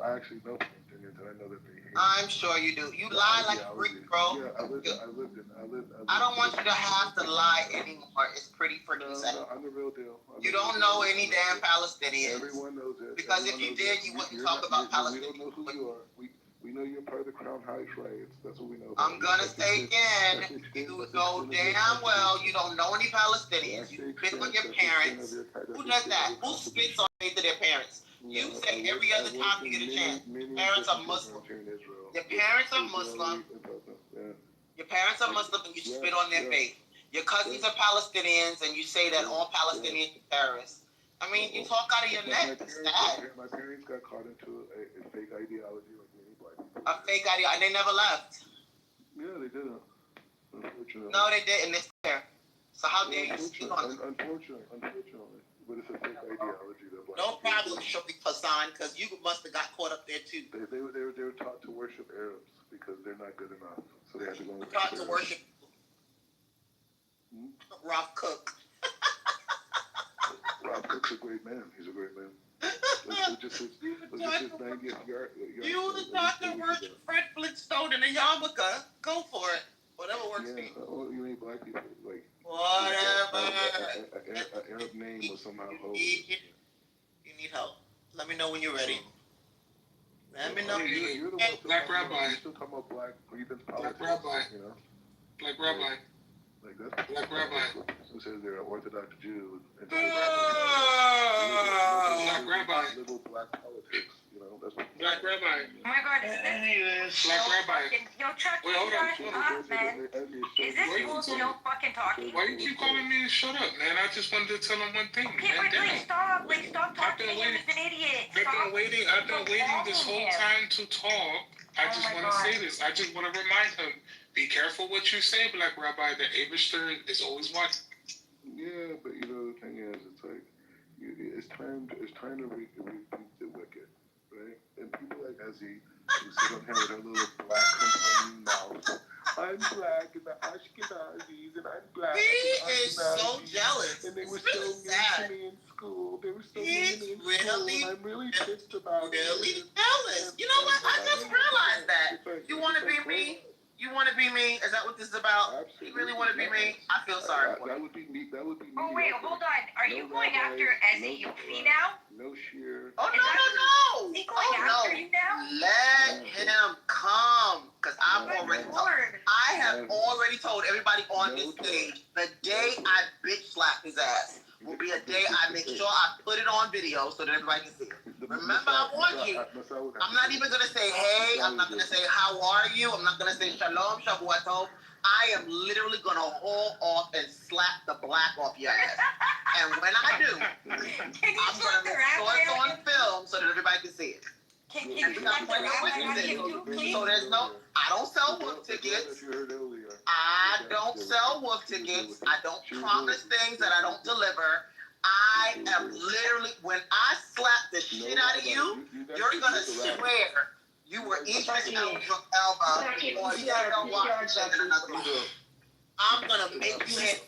I actually know Palestinians, and I know that they hate.
I'm sure you do. You lie like a freak, bro.
Yeah, I lived.
I don't want you to have to lie anymore. It's pretty freaking sad.
No, I'm the real deal.
You don't know any damn Palestinians.
Everyone knows it.
Because if you did, you wouldn't talk about Palestinians.
We don't know who you are. We know you're part of the Crown Heights riots. That's what we know.
I'm gonna say again, you know damn well you don't know any Palestinians. You spit on your parents. Who does that? Who spits on their parents? You say every other time you get a chance. Parents are Muslim. Your parents are Muslim. Your parents are Muslim and you spit on their faith. Your cousins are Palestinians and you say that all Palestinians are terrorists. I mean, you talk out of your neck. It's sad.
My parents got caught into a fake ideology like many black people.
A fake ideology, and they never left.
Yeah, they didn't. Unfortunately.
No, they didn't. It's there. So how dare you speak on it?
Unfortunately. But it's a fake ideology.
No problem, Shafiq Hassan, because you must have got caught up there too.
They were taught to worship Arabs because they're not good enough. So they had to go and
taught to worship Ralph Cook.
Ralph Cook's a great man. He's a great man. Look just his 90th yard.
You were taught to worship Fred Flintstone in a yarmulke. Go for it. Whatever works for you.
Oh, you ain't black people. Like,
whatever.
An Arab name was somehow
you need help. Let me know when you're ready. Let me know.
You're the one
Black Rabbi.
You still talking about black grievance politics.
Black Rabbi.
You know?
Black Rabbi.
Like that's
Black Rabbi.
Who says they're an Orthodox Jew and
Black Rabbi.
Little black politics. You know, that's what.
Black Rabbi.
Oh my God, is
Black Rabbi.
Yo, Chuck,
Wait, hold on.
shut up, man. Is this fool still fucking talking?
Why you keep calling me to shut up, man? I just wanted to tell him one thing,
Okay,
man.
but like, stop. Like, stop talking to him. He's an idiot.
I've been waiting this whole time to talk. I just want to say this. I just want to remind him, be careful what you say, Black Rabbi. The Abishter is always watching.
Yeah, but you know the thing is, it's like it's time to reap the wicked, right? And people like Ezzy who sit on here with her little black complaining mouth. I'm black and the Ashkenazis and I'm black.
He is so jealous.
And they were
it's really
so mean
sad.
to me in school. They were so mean to me in school. And I'm really pissed about it.
Really jealous. You know what? I just realized that. You want to be me? You want to be me? Is that what this is about?
Absolutely.
You really want to be me? I feel sorry for
That
you.
would be me. That would be me.
Oh, wait, hold on. Are you going after Ezzy Yufi now?
No sheer.
Oh, no.
Is he going after you now?
Let him come. Because I have already told everybody on this stage, the day I bitch slap his ass will be a day I make sure I put it on video so that everybody can see it. Remember, I warned you. I'm not even going to say, hey. I'm not going to say, how are you? I'm not going to say, shalom, shavuot. I am literally going to haul off and slap the black off your ass. And when I do, I'm going to make sure it's on film so that everybody can see it.
Can
And
you
we got plenty of witnesses. So there's no, I don't sell wolf tickets. I don't sell wolf tickets. I don't promise things that I don't deliver. I am literally, when I slap the shit out of you, you're gonna swear you were Idris Elba or Denzel Washington in another movie. I'm gonna make you hit.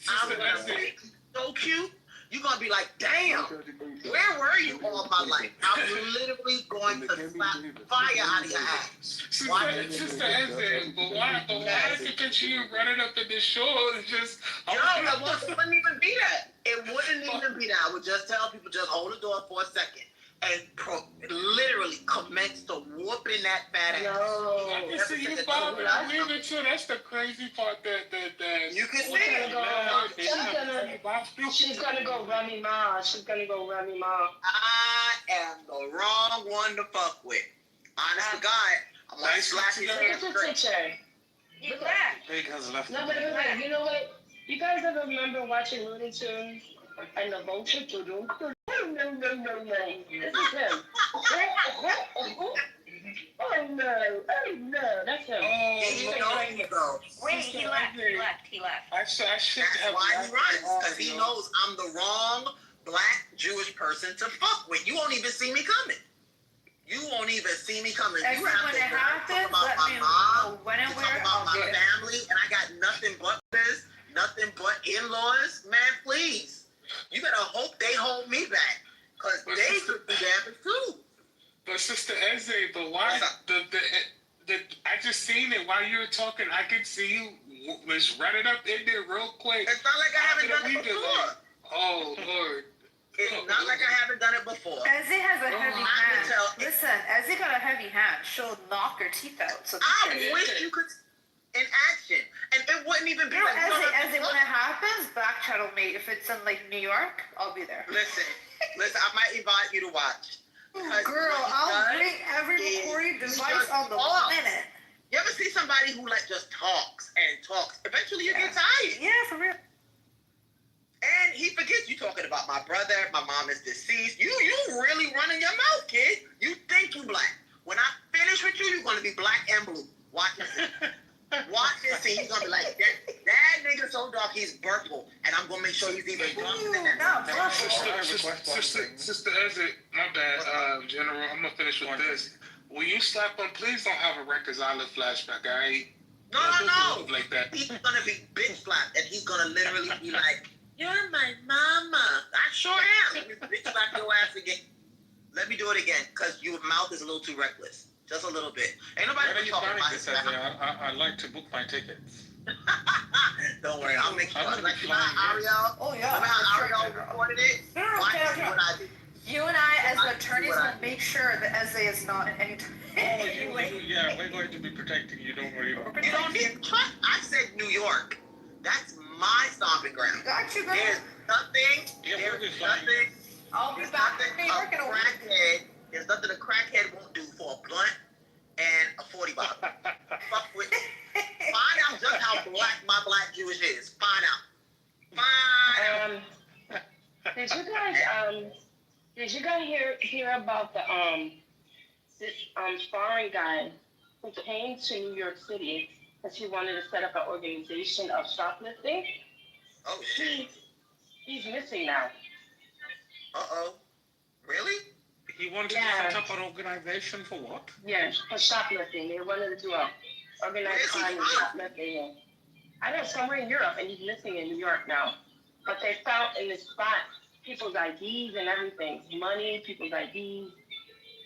I'm gonna make you so cute. You're gonna be like, damn, where were you all my life? I'm literally going to slap fire out of your ass.
Sister Ezra, but why is it that you running up in the show? It's just,
Yo, it wouldn't even be that. It wouldn't even be that. I would just tell people, just hold the door for a second. And literally commence to whooping that fat ass.
No.
I can see you bobbing and weaving too. That's the crazy part that
you can see
She's gonna go Remy Ma. She's gonna go Remy Ma.
I am the wrong one to fuck with. Honest to God, I'm gonna slap his hand straight.
He left.
Big has left.
No, but you know what? You guys ever remember watching Looney Tunes and the vulture? This is him. Oh no, that's him.
Wait, he left.
I should
That's why he runs, because he knows I'm the wrong black Jewish person to fuck with. You won't even see me coming. You won't even see me coming.
And
You have
when
to
it happens,
talk about
let
my
me
mom,
know when and
you
where
talk about
I'll
my
get it.
family, and I got nothing but this, nothing but in-laws. Man, please. You better hope they hold me back, because they could be damaged too.
But Sister Eze, but why I just seen it while you were talking. I could see you was running up in there real quick.
It's not like I haven't done it before.
Oh Lord.
It's not like I haven't done it before.
Ezzy has a heavy
I can
hand.
tell.
Listen, Ezzy got a heavy hand. She'll knock her teeth out. So
I wish you could in action, and it wouldn't even be like.
Ezzy, when it happens, back channel me. If it's in like New York, I'll be there.
Listen, I might invite you to watch.
Girl, I'll bring every recording device on the planet.
You ever see somebody who like just talks and talks? Eventually you get tired.
Yeah, for real.
And he forgets you talking about my brother, my mom is deceased. You really running your mouth, kid. You think you black. When I finish with you, you're gonna be black and blue. Watch this. Watch this scene. He's gonna be like, that nigga so dark he's purple. And I'm gonna make sure he's even darker than that.
Sister Eze, my bad, General, I'm gonna finish with this. When you slap him, please don't have a Rikers Island flashback, alright?
No.
Like that.
He's gonna be bitch slapped, and he's gonna literally be like, you're my mama. I sure am. Let me bitch slap your ass again. Let me do it again, because your mouth is a little too reckless. Just a little bit. Ain't nobody
When are you
talking
planning
about
this,
it.
I'd like to book my tickets.
Don't worry, I'll make sure.
I'm gonna
Like,
be
you know how
flying
Ariel?
Oh, yeah.
Remember how Ariel recorded it? Watch
Okay.
what I do.
You and I, as attorneys, will make sure that Ezzy is not in any
Yeah, we're going to be protecting you, don't worry about it.
You don't need trust. I said New York. That's my stomping ground.
Got you, girl.
There's nothing.
Yeah,
There's
we're just fine.
nothing.
I'll be
There's
back
nothing
in New York in a week.
crackhead. There's nothing a crackhead won't do for a blunt and a 40 bottle. Fuck with me. Find out just how black my black Jewish is. Find out.
Did you guys hear about the this foreign guy who came to New York City because he wanted to set up an organization of shoplifting?
Oh shit.
He's missing now.
Uh-oh. Really?
He wanted to set up an organization for what?
Yes, for shoplifting. They wanted to do a organized crime and shoplifting. I know, somewhere in Europe, and he's missing in New York now. But they found in this spot people's IDs and everything. Money, people's IDs,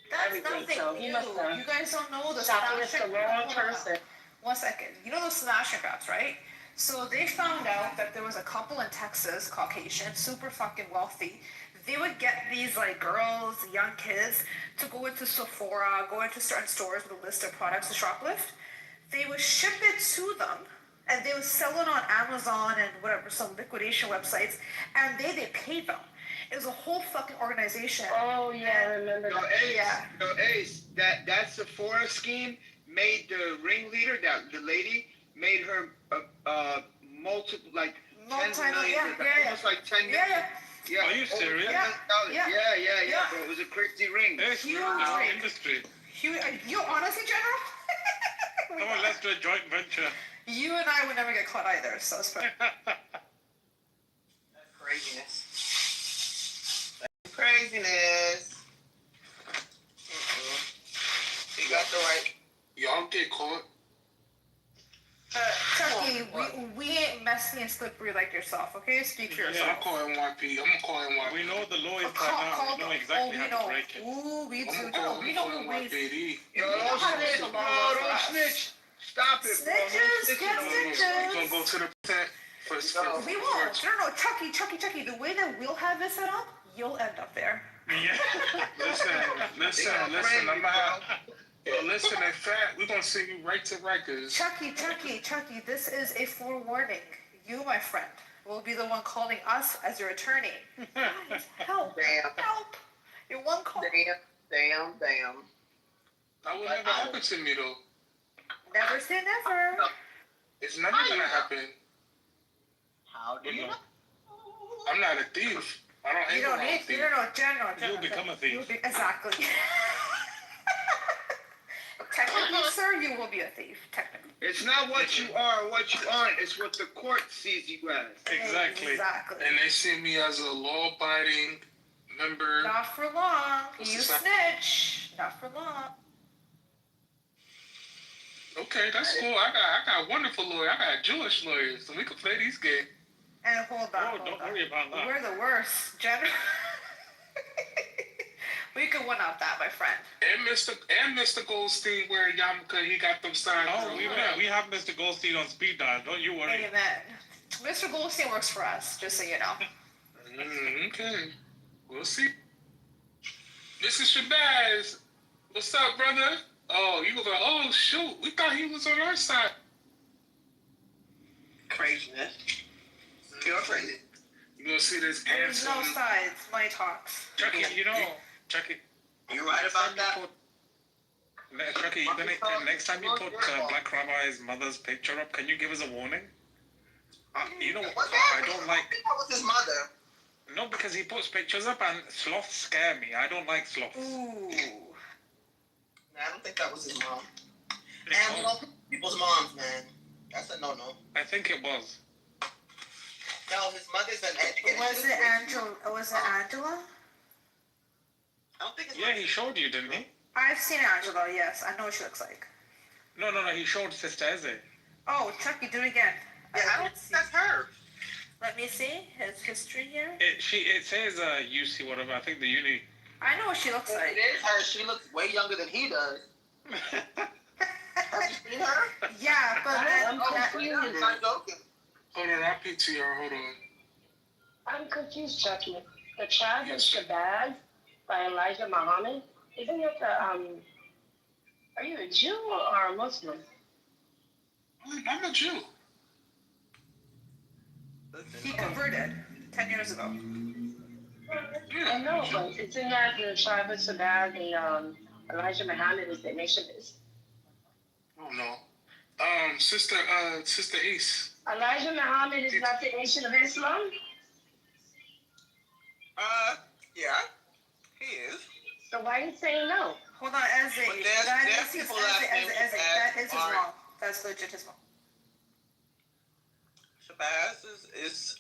That's
everything.
nothing
So
new.
he must have
You guys don't know the
shoplifted
Snapchat.
the wrong person.
1 second. You know those smashing grabs, right? So they found out that there was a couple in Texas, Caucasian, super fucking wealthy. They would get these like girls, young kids, to go into Sephora, go into certain stores with a list of products to shoplift. They would ship it to them, and they would sell it on Amazon and whatever, some liquidation websites, and they paid them. It was a whole fucking organization.
Oh yeah, I remember that.
Ace, that Sephora scheme made the ringleader, the lady, made her multiple, like tens of millions, almost like 10 million.
Yeah.
Yeah.
Are you serious?
Yeah.
Yeah. Bro, it was a crazy ring.
It's
Huge
in
ring.
industry.
You honestly, General?
Come on, let's do a joint venture.
You and I would never get caught either, so it's fine.
Craziness. Craziness. You got the right.
Y'all get caught.
Chucky, we ain't messy and slippery like yourself, okay? Speak for
I'm
yourself.
calling YP. I'm gonna call NYPD.
We know the law is right now. We know exactly how to break it.
Ooh, we do.
I'm
No, we know
calling
the ways.
NYPD.
Yo, don't snitch, bro. Don't snitch. Stop it, bro.
Snitches, get
You
snitches.
gonna go to the tent first?
We won't. No, Chucky. The way that we'll have this set up, you'll end up there.
Yeah. Listen. I'm not. Yo, listen, in fact, we're gonna send you right to Rikers.
Chucky, this is a forewarning. You, my friend, will be the one calling us as your attorney. Guys, help. Help. You're one call.
Damn.
That would never happen to me, though.
Never say never.
It's never gonna happen.
How do you know?
I'm not a thief. I don't
You don't need, General.
You'll become a thief.
Exactly. Technically, sir, you will be a thief. Technically.
It's not what you are or what you aren't. It's what the court sees you as.
Exactly.
And they see me as a law-abiding member.
Not for long.
What's
You
this up?
snitch. Not for long.
Okay, that's cool. I got a wonderful lawyer. I got Jewish lawyers, so we can play these games.
And hold on.
Don't worry about that.
We're the worst, General. We could win out that, my friend.
And Mr. Goldstein wearing yarmulke, he got them signed.
Oh, we have Mr. Goldstein on speed dial. Don't you worry.
Amen. Mr. Goldstein works for us, just so you know.
Okay. We'll see. Mr. Shabazz, what's up, brother? Oh, you go, oh, shoot. We thought he was on our side.
Craziness. You're crazy.
You gonna see this
There's no
handsome...
sides. Money talks.
Chucky, Chucky.
You right about that?
Chucky, next time you put Black Rabbi's mother's picture up, can you give us a warning? You know, I don't like...
That was his mother.
No, because he puts pictures up and sloths scare me. I don't like sloths.
Ooh.
I don't think that was his mom. And we don't pick people's moms, man. That's a no-no.
I think it was.
No, his mother's an educated.
Was it Angela? Was it Angela?
I don't think it's.
Yeah, he showed you, didn't he?
I've seen Angela. Yes, I know what she looks like.
No. He showed Sister Eze.
Oh, Chucky, do it again.
Yeah, I don't think that's her.
Let me see his history here.
It says UC whatever. I think the uni.
I know what she looks like.
It is her. She looks way younger than he does. Have you seen her?
Yeah, but then
I'm not joking.
Hold on, I'll PTR, hold on.
I'm confused, Chucky. The Tribe of Shabazz by Elijah Muhammad. Isn't it the are you a Jew or a Muslim?
I'm a Jew.
he converted 10 years ago.
Yeah,
I know, but it's in that the Tribe of Shabazz and Elijah Muhammad is the nation is.
Oh no. Sister Ace.
Elijah Muhammad is not the nation of Islam?
Yeah, he is.
So why are you saying no?
Hold on, Eze.
But there's
That
people that
is his mom. That's legit his mom.
Shabazz is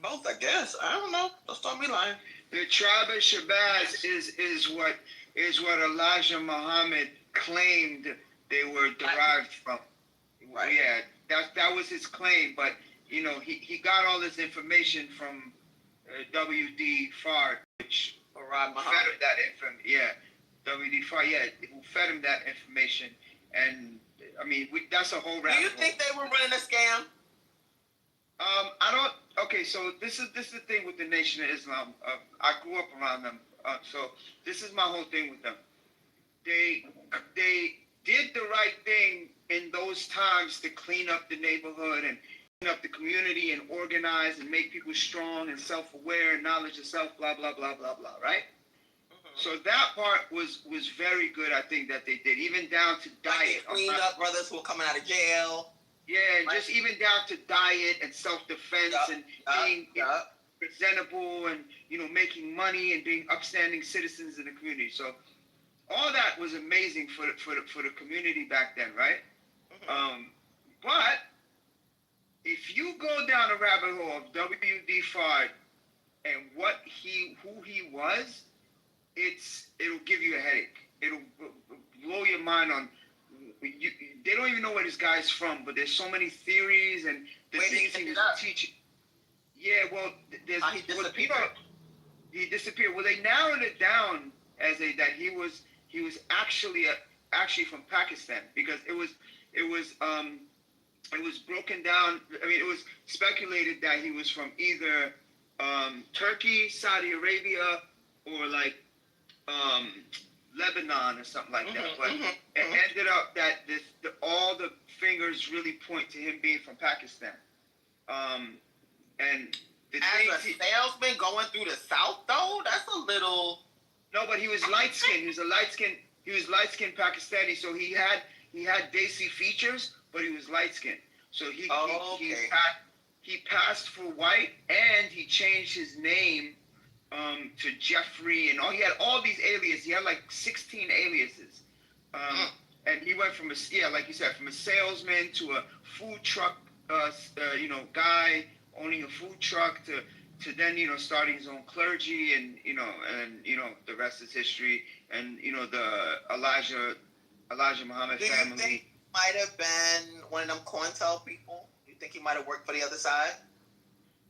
both, I guess. I don't know. Don't start me lying.
The Tribe of Shabazz is what Elijah Muhammad claimed they were derived from.
Right.
Yeah, that was his claim, but you know he got all this information from W.D. Farr, which fed him that information. Yeah, W.D. Farr, who fed him that information, and I mean that's a whole.
Do you think they were running a scam?
I don't. Okay, so this is the thing with the Nation of Islam. I grew up around them, so this is my whole thing with them. They did the right thing in those times to clean up the neighborhood and clean up the community and organize and make people strong and self-aware and knowledge of self, blah, blah, blah, blah, blah, right? So that part was very good, I think, that they did, even down to diet.
Like they cleaned up brothers who were coming out of jail.
Yeah, and just even down to diet and self-defense and being... presentable and making money and being upstanding citizens in the community. So all that was amazing for the community back then, right? But if you go down a rabbit hole of W.D. Fard and who he was, it'll give you a headache. It'll blow your mind on. They don't even know where this guy's from, but there's so many theories and the things he was teaching. Yeah, well, there's
he disappeared.
He disappeared. Well, they narrowed it down as that he was actually from Pakistan, because it was broken down. I mean, it was speculated that he was from either Turkey, Saudi Arabia, or like Lebanon or something like that. But it ended up that all the fingers really point to him being from Pakistan. And the
as a salesman going through the South, though, that's a little.
No, but he was light skinned. He was light skinned Pakistani. So he had Desi features, but he was light skinned. So he passed for white, and he changed his name to Jeffrey, and he had all these aliases. He had like 16 aliases. And he went from like you said, from a salesman to a food truck, guy owning a food truck to then, starting his own clergy, and the rest is history. And, the Elijah Muhammad family.
You think he might have been one of them COINTEL people? You think he might have worked for the other side?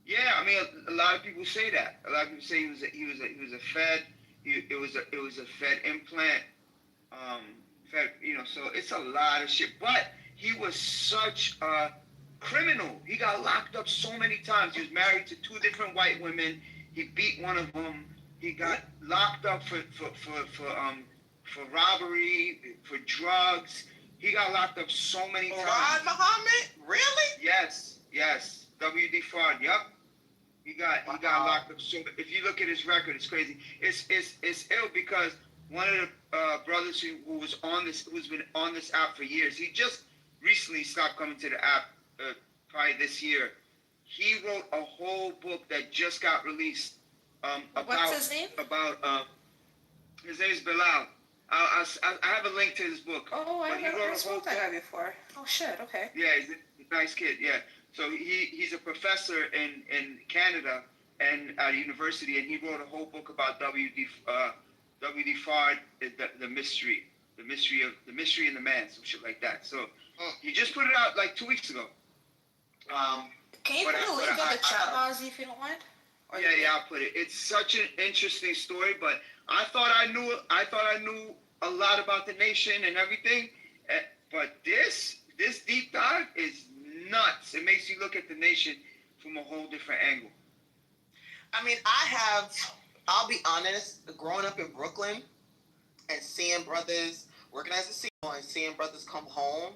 Yeah, I mean, a lot of people say that. A lot of people say he was a Fed. It was a Fed implant. Fed, so it's a lot of shit. But he was such a criminal. He got locked up so many times. He was married to 2 different white women. He beat one of them. He got locked up for robbery, for drugs. He got locked up so many times.
Farad Muhammad? Really?
Yes. W.D. Fard. Yup. He got locked up. So if you look at his record, it's crazy. It's ill, because one of the brothers who's been on this app for years, he just recently stopped coming to the app, probably this year. He wrote a whole book that just got released.
What's his name?
His name is Bilal. I have a link to his book.
Oh, I never spoke to that guy before. Oh shit. Okay.
Yeah, he's a nice kid. Yeah. So he's a professor in Canada and at a university, and he wrote a whole book about W.D. Fard, the mystery and the man, some shit like that. So he just put it out like 2 weeks ago.
Can you put a link in the chat, Ozzy, if you don't mind?
Yeah, I'll put it. It's such an interesting story, but I thought I knew a lot about the nation and everything, but this deep dive is nuts. It makes you look at the nation from a whole different angle.
I mean, I'll be honest, growing up in Brooklyn and seeing brothers working as a CEO and seeing brothers come home,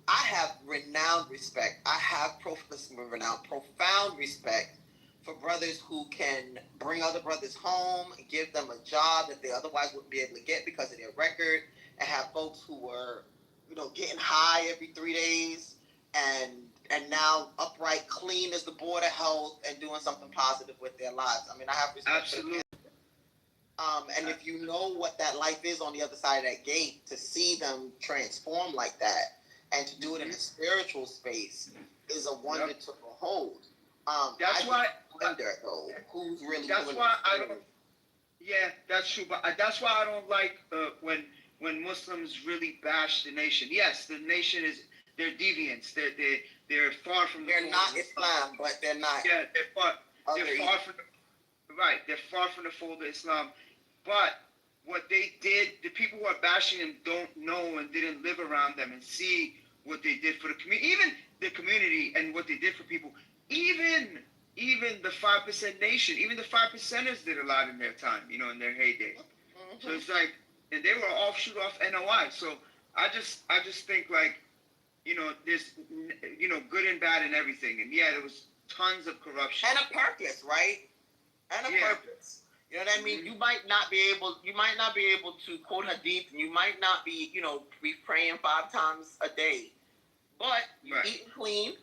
I have renowned respect. I have profound respect for brothers who can bring other brothers home and give them a job that they otherwise wouldn't be able to get because of their record, and have folks who were, getting high every 3 days and now upright, clean as the Board of Health and doing something positive with their lives. I mean, I have respect.
Absolutely.
And if you know what that life is on the other side of that gate, to see them transform like that and to do it in a spiritual space is a wonder to behold.
That's why.
Wonder though, who's really?
That's why I don't. Yeah, that's true. But that's why I don't like when Muslims really bash the nation. Yes, the nation they're deviants. They're far from.
They're not Islam, but they're not.
Yeah, they're far from. Right, they're far from the fold of Islam. But what they did, the people who are bashing them don't know and didn't live around them and see what they did for the community, even the community, and what they did for people. Even the 5% nation, even the 5%ers did a lot in their time, in their heyday. Mm-hmm. So it's like, and they were offshoot off NOI. So I just think like, there's, good and bad in everything. And yeah, there was tons of corruption.
And a purpose, right? And a purpose. You know what I mean? Mm-hmm. You might not be able to quote hadith, and you might not be, be praying 5 times a day, but you're eating clean.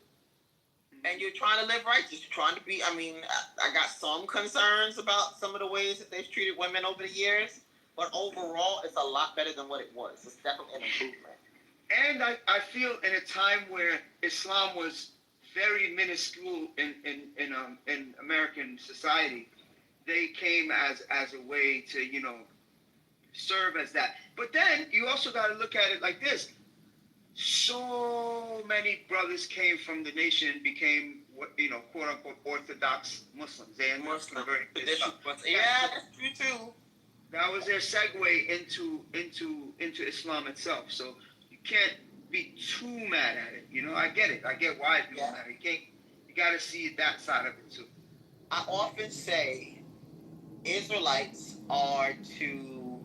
and you're trying to live righteous. You're trying to be. I mean, I got some concerns about some of the ways that they've treated women over the years, but overall, it's a lot better than what it was. It's definitely an improvement.
And I feel in a time where Islam was very minuscule in American society, they came as a way to, you know, serve as that. But then you also got to look at it like this. So many brothers came from the nation and became, you know, quote unquote Orthodox Muslims. They ended up converting to Islam.
Yeah, that's true too.
That was their segue into Islam itself. So you can't be too mad at it. You know, I get it. I get why people mad. You got to see that side of it too.
I often say Israelites are to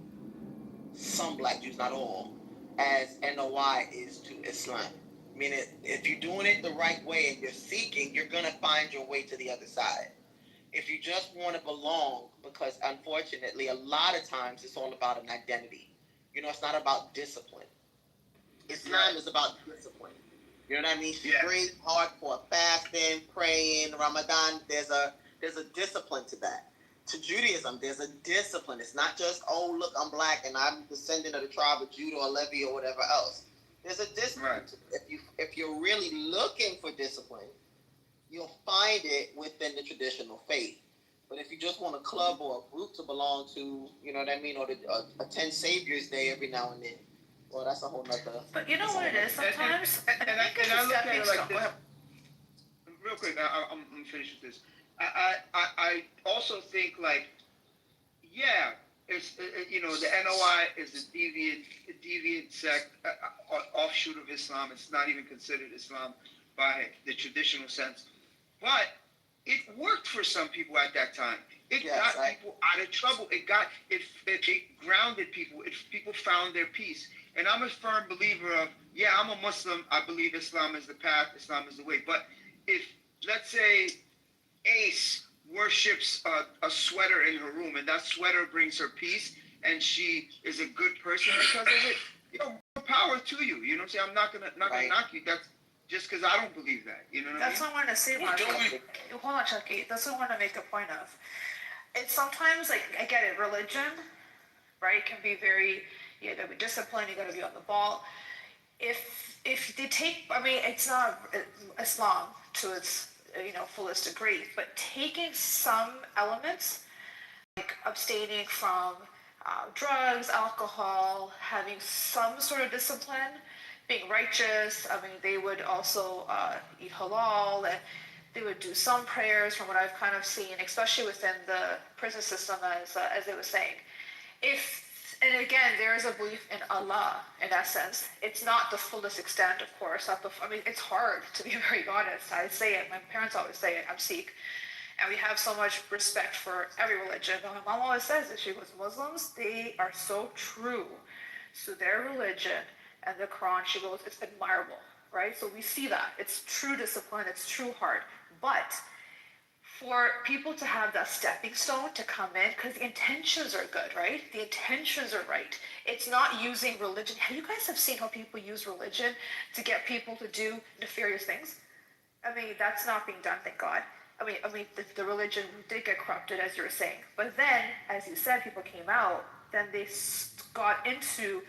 some black Jews, not all, as NOI is to Islam. Meaning, if you're doing it the right way and you're seeking, you're going to find your way to the other side. If you just want to belong, because unfortunately, a lot of times it's all about an identity. You know, it's not about discipline. Islam is about discipline. You know what I mean? Straight, hardcore fasting, praying, Ramadan. There's a discipline to that. To Judaism, there's a discipline. It's not just, oh, look, I'm black and I'm descendant of the tribe of Judah or Levi or whatever else. There's a discipline. If you're really looking for discipline, you'll find it within the traditional faith. But if you just want a club or a group to belong to, you know what I mean, or to attend Savior's Day every now and then, well, that's a whole nother.
But you know what it is sometimes?
And I look at it like this. Real quick, I'm finished with this. I also think, like, yeah, it's you know, the NOI is a deviant sect, offshoot of Islam. It's not even considered Islam by the traditional sense, but it worked for some people at that time. It got people out of trouble. It grounded people. People found their peace. And I'm a firm believer of, yeah, I'm a Muslim. I believe Islam is the path. Islam is the way. But if, let's say, Ace worships a sweater in her room, and that sweater brings her peace, and she is a good person because of it, you know, more power to you. You know what I'm saying? I'm not gonna knock you. That's just because I don't believe that. You know what I mean?
That's what I want to say, Mark. Hold on, Chucky. That's what I want to make a point of. It's sometimes, like, I get it, religion, right, can be very, you gotta be disciplined, you gotta be on the ball. If they take, I mean, it's not Islam to its, you know, fullest degree, but taking some elements, like abstaining from drugs, alcohol, having some sort of discipline, being righteous. I mean, they would also eat halal, and they would do some prayers from what I've kind of seen, especially within the prison system, as they were saying. And again, there is a belief in Allah in that sense. It's not the fullest extent, of course. I mean, it's hard, to be very honest. I say it. My parents always say it. I'm Sikh. And we have so much respect for every religion. But my mom always says that she goes, Muslims, they are so true to their religion and the Quran. She goes, it's admirable, right? So we see that. It's true discipline. It's true heart. But for people to have that stepping stone to come in, because the intentions are good, right? The intentions are right. It's not using religion. Have you guys have seen how people use religion to get people to do nefarious things? I mean, that's not being done, thank God. I mean, the religion did get corrupted, as you were saying. But then, as you said, people came out, then they got into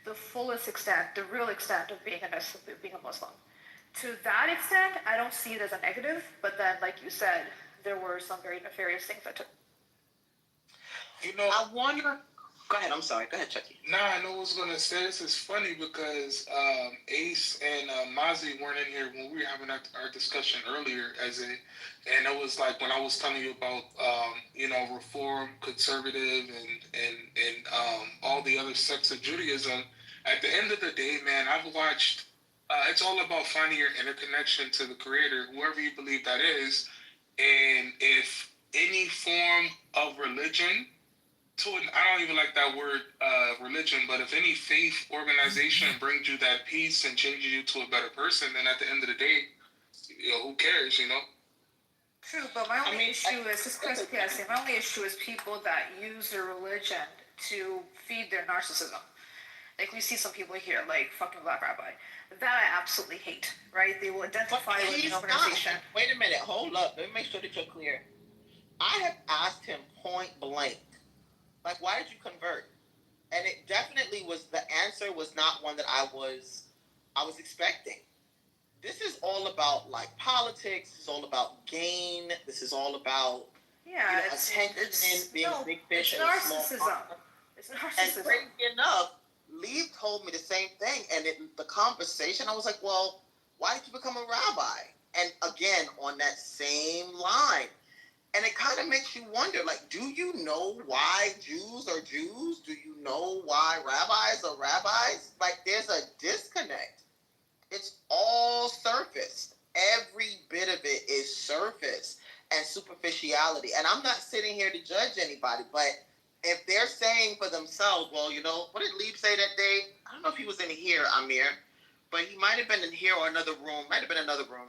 the fullest extent, the real extent of being a Muslim. To that extent, I don't see it as a negative, but then, like you said, there were some very nefarious things that took.
You know,
I wonder. Go ahead. I'm sorry. Go ahead, Chucky.
Nah, I know what I was gonna say. This is funny because Ace and Mozzie weren't in here when we were having our discussion earlier, and it was like when I was telling you about you know, reform, conservative, and all the other sects of Judaism. At the end of the day, man, I've watched. It's all about finding your interconnection to the Creator, whoever you believe that is. And if any form of religion, I don't even like that word, religion, but if any faith organization brings you that peace and changes you to a better person, then at the end of the day, you know, who cares, you know?
True, but my only issue is, just Chris Piazzi, my only issue is people that use their religion to feed their narcissism. Like we see some people here, like fucking black rabbi. That I absolutely hate, right? They will identify with an organization.
Wait a minute, hold up. Let me make sure that you're clear. I have asked him point blank, like, why did you convert? And it definitely was, the answer was not one that I was expecting. This is all about like politics. This is all about gain. This is all about attention, being a big fish in a small pond.
It's narcissism.
And crazy enough, Lee told me the same thing. And the conversation, I was like, well, why did you become a rabbi? And again, on that same line. And it kind of makes you wonder, like, do you know why Jews are Jews? Do you know why rabbis are rabbis? Like, there's a disconnect. It's all surface. Every bit of it is surface and superficiality. And I'm not sitting here to judge anybody, but if they're saying for themselves, well, you know, what did Lieb say that day? I don't know if he was in here, Amir, but he might have been in here or another room. Might have been another room.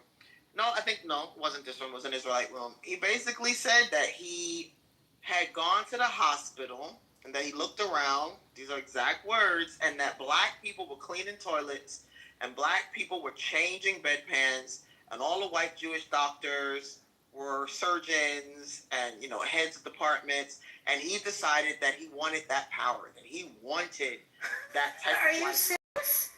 No, it wasn't this room. It was an Israelite room. He basically said that he had gone to the hospital and that he looked around, these are exact words, and that black people were cleaning toilets and black people were changing bedpans and all the white Jewish doctors were surgeons and, you know, heads of departments. And he decided that he wanted that power, that he wanted that type
Are
of
you
life.
serious?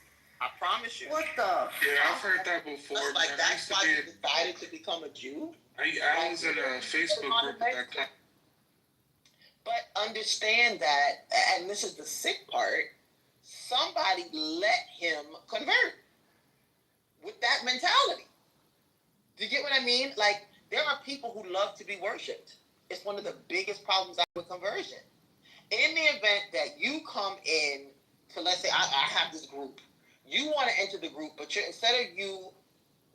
I promise you.
What the?
Yeah, I've heard that before.
Like,
man.
that's why he decided to become a Jew?
I was in a Facebook group at that time.
But understand that, and this is the sick part, somebody let him convert with that mentality. Do you get what I mean? Like, there are people who love to be worshipped. It's one of the biggest problems I have with conversion. In the event that you come in to, let's say, I have this group. You want to enter the group, but instead of you,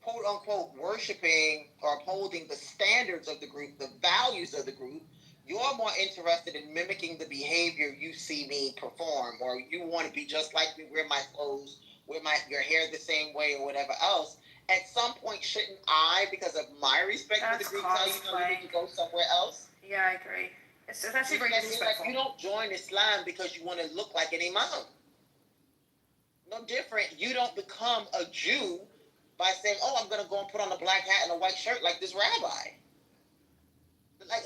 quote unquote, worshiping or upholding the standards of the group, the values of the group, you're more interested in mimicking the behavior you see me perform, or you want to be just like me, wear my clothes, wear your hair the same way, or whatever else. At some point, shouldn't I, because of my respect for the group, tell you you need to go somewhere else?
Yeah, I agree. That's very disrespectful.
Like, you don't join Islam because you want to look like an imam. No different. You don't become a Jew by saying, oh, I'm going to go and put on a black hat and a white shirt like this rabbi.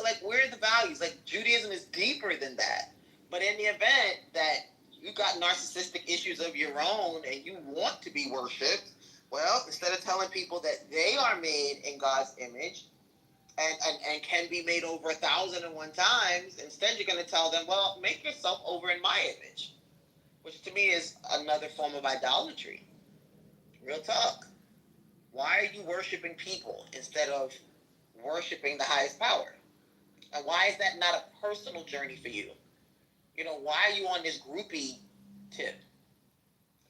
Like, where are the values? Like, Judaism is deeper than that. But in the event that you got narcissistic issues of your own and you want to be worshipped, well, instead of telling people that they are made in God's image and can be made over 1,001 times, instead you're going to tell them, well, make yourself over in my image, which to me is another form of idolatry. Real talk. Why are you worshiping people instead of worshiping the highest power? And why is that not a personal journey for you? You know, why are you on this groupie tip?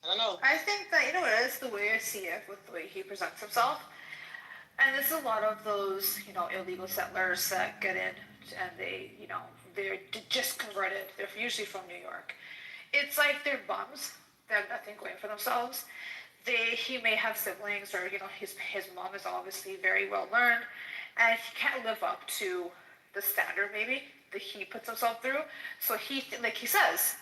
I don't know.
I think that, you know what it is, the way I see it with the way he presents himself. And there's a lot of those, you know, illegal settlers that get in and they, you know, they're just converted. They're usually from New York. It's like they're bums. They have nothing going for themselves. He may have siblings, or, you know, his mom is obviously very well learned, and he can't live up to the standard maybe that he puts himself through. So he says,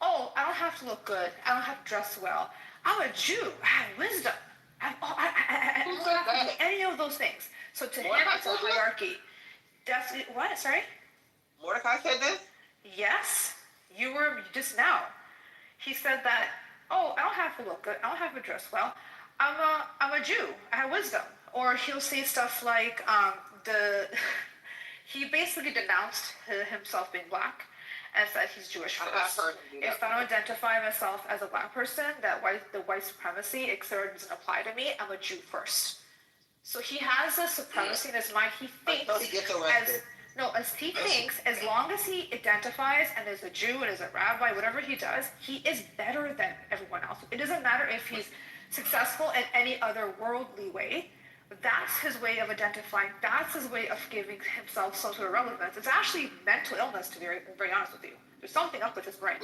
oh, I don't have to look good. I don't have to dress well. I'm a Jew. I have wisdom. I don't have to do any of those things. So to him, it's a hierarchy. That's what? Sorry?
Mordecai said this?
Yes. You were just now. He said that, oh, I don't have to look good. I don't have to dress well. I'm a Jew. I have wisdom. Or he'll say stuff like, he basically denounced himself being black and said he's Jewish first. If I don't identify myself as a black person, the white supremacy doesn't apply to me. I'm a Jew first. So he has a supremacy in his mind. He thinks as long as he identifies and is a Jew and is a rabbi, whatever he does, he is better than everyone else. It doesn't matter if he's successful in any other worldly way. That's his way of identifying. That's his way of giving himself some sort of relevance. It's actually mental illness, to be very honest with you. There's something up with his brain.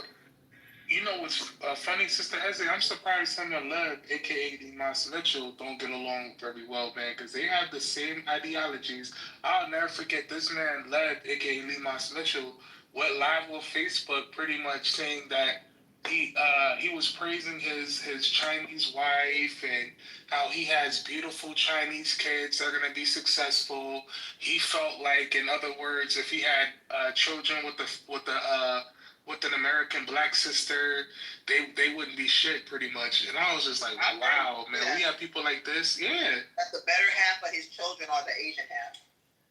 You know what's funny, Sister Heze? I'm surprised him and Lev, a.k.a. Demas Mitchell, don't get along very well, man, because they have the same ideologies. I'll never forget this man, Lev, a.k.a. Demas Mitchell, went live on Facebook pretty much saying that he was praising his Chinese wife and how he has beautiful Chinese kids that are gonna be successful. He felt like, in other words, if he had children with an American black sister, they wouldn't be shit pretty much. And I was just like, wow, man, we have people like this, yeah.
That the better half of his children are the Asian half.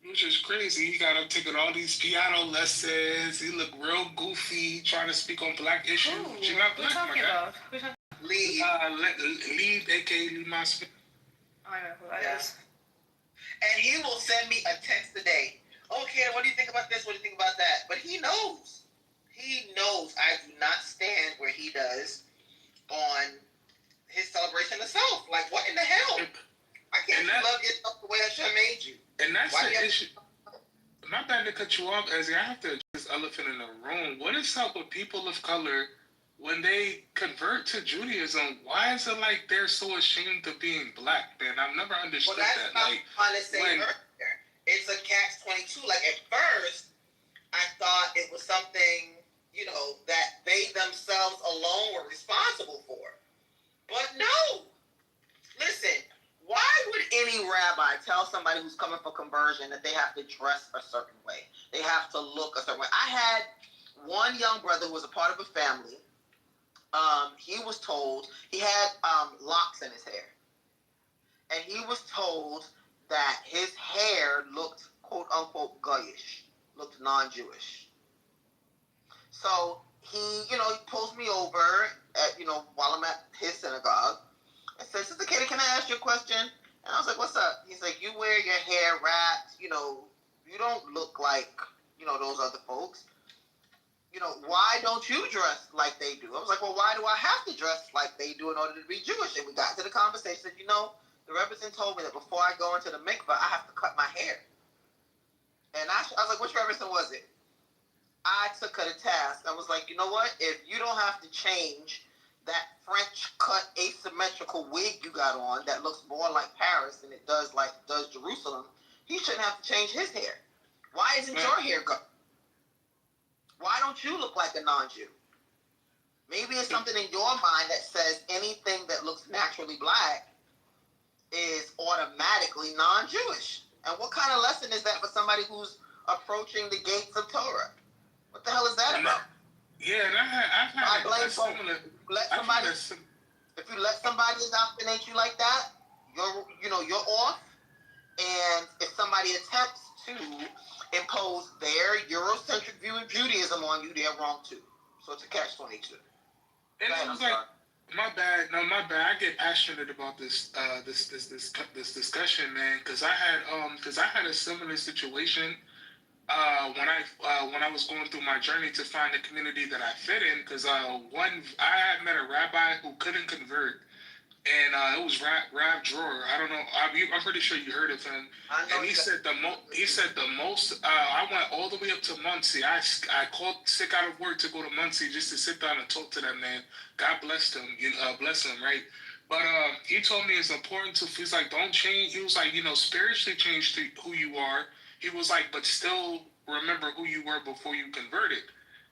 Which is crazy. He got him taking all these piano lessons. He looked real goofy trying to speak on black issues.
Ooh,
You're not
what
black,
are you talking
my guy.
about? Who are you talking
Lead, aka Lee Smith.
I don't know who that is.
And he will send me a text today. Okay, what do you think about this? What do you think about that? But he knows. He knows I do not stand where he does on his celebration of self. Like, what in the hell? I can't love yourself the way Hashem made you.
And that's the issue. Not bad to cut you off, Ezzy. I have to address this elephant in the room. What is up with people of color when they convert to Judaism? Why is it like they're so ashamed of being black, man? I've never understood that.
Like, what I'm trying to say earlier. It's a catch-22. Like, at first, I thought it was something, that they themselves alone were responsible for. But no. Listen. Why would any rabbi tell somebody who's coming for conversion that they have to dress a certain way? They have to look a certain way. I had one young brother who was a part of a family. He was told, he had locks in his hair. And he was told that his hair looked, quote unquote, goyish, looked non-Jewish. So he pulls me over at, while I'm at his synagogue. I said, Sister Katie, can I ask you a question? And I was like, what's up? He's like, you wear your hair wrapped, you don't look like, those other folks. Why don't you dress like they do? I was like, well, why do I have to dress like they do in order to be Jewish? And we got to the conversation, the reverend told me that before I go into the mikvah, I have to cut my hair. And I was like, which reverend was it? I took her to task. I was like, you know what? If you don't have to change that French cut asymmetrical wig you got on that looks more like Paris than it does Jerusalem, he shouldn't have to change his hair. Why isn't your hair cut? Why don't you look like a non-Jew? Maybe it's something in your mind that says anything that looks naturally black is automatically non-Jewish. And what kind of lesson is that for somebody who's approaching the gates of Torah? What the hell is that about?
Yeah, and I've had
a similar. If you let somebody indoctrinate you like that, you're off. And if somebody attempts to impose their Eurocentric view of Judaism on you, they're wrong too. So it's a catch-22.
And it was like, my bad. I get passionate about this discussion, man, because I had a similar situation. When I was going through my journey to find a community that I fit in, because I had met a rabbi who couldn't convert, and it was Rav Dror. I don't know. I'm pretty sure you heard of him. And he said the most. I went all the way up to Muncie. I called sick out of work to go to Muncie just to sit down and talk to that man. God blessed him. Bless him, right? But he told me it's important to. He's like, don't change. He was like, spiritually change to who you are. He was like, but still remember who you were before you converted.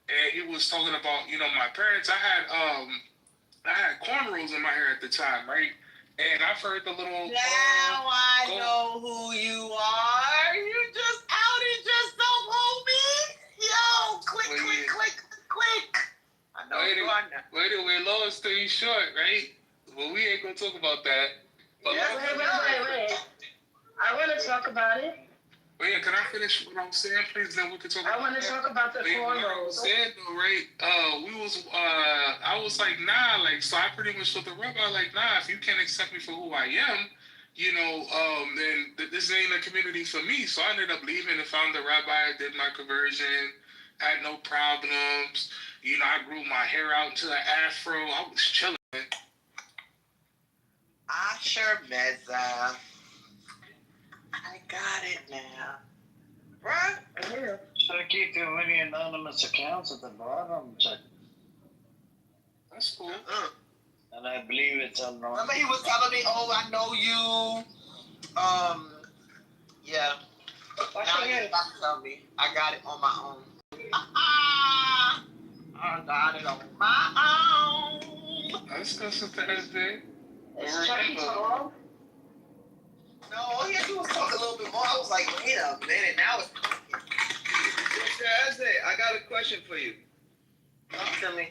And he was talking about, my parents. I had cornrows in my hair at the time, right? And I've heard the little.
Now I know who you are. You just outed yourself, homie. Yo, click. I know who you are now.
Wait, long story short, right? Well, we ain't gonna talk about that. But
wait. I want to talk about it.
Wait, can I finish what I'm saying, please? Then we can talk.
I want to talk about the cornrows.
What I'm saying though, right? I was like, nah, like, so I pretty much told the rabbi, like, nah, if you can't accept me for who I am, then this ain't a community for me. So I ended up leaving and found the rabbi, did my conversion, had no problems. I grew my hair out into an afro. I was chilling.
Asher Meza. I got it now. Right?
Yeah. Check too many anonymous accounts at the bottom. Check.
That's cool.
And I believe it's anonymous.
Remember he was telling me, oh, I know you. Yeah. Now you about to tell me. I got it on my own. I got it on my own.
Let's go, Sister SJ.
Is Chucky tall?
No, he actually was talking a little bit more. I was like, wait a minute, now it's
Mr. Eze, I got a question for you.
talk to me.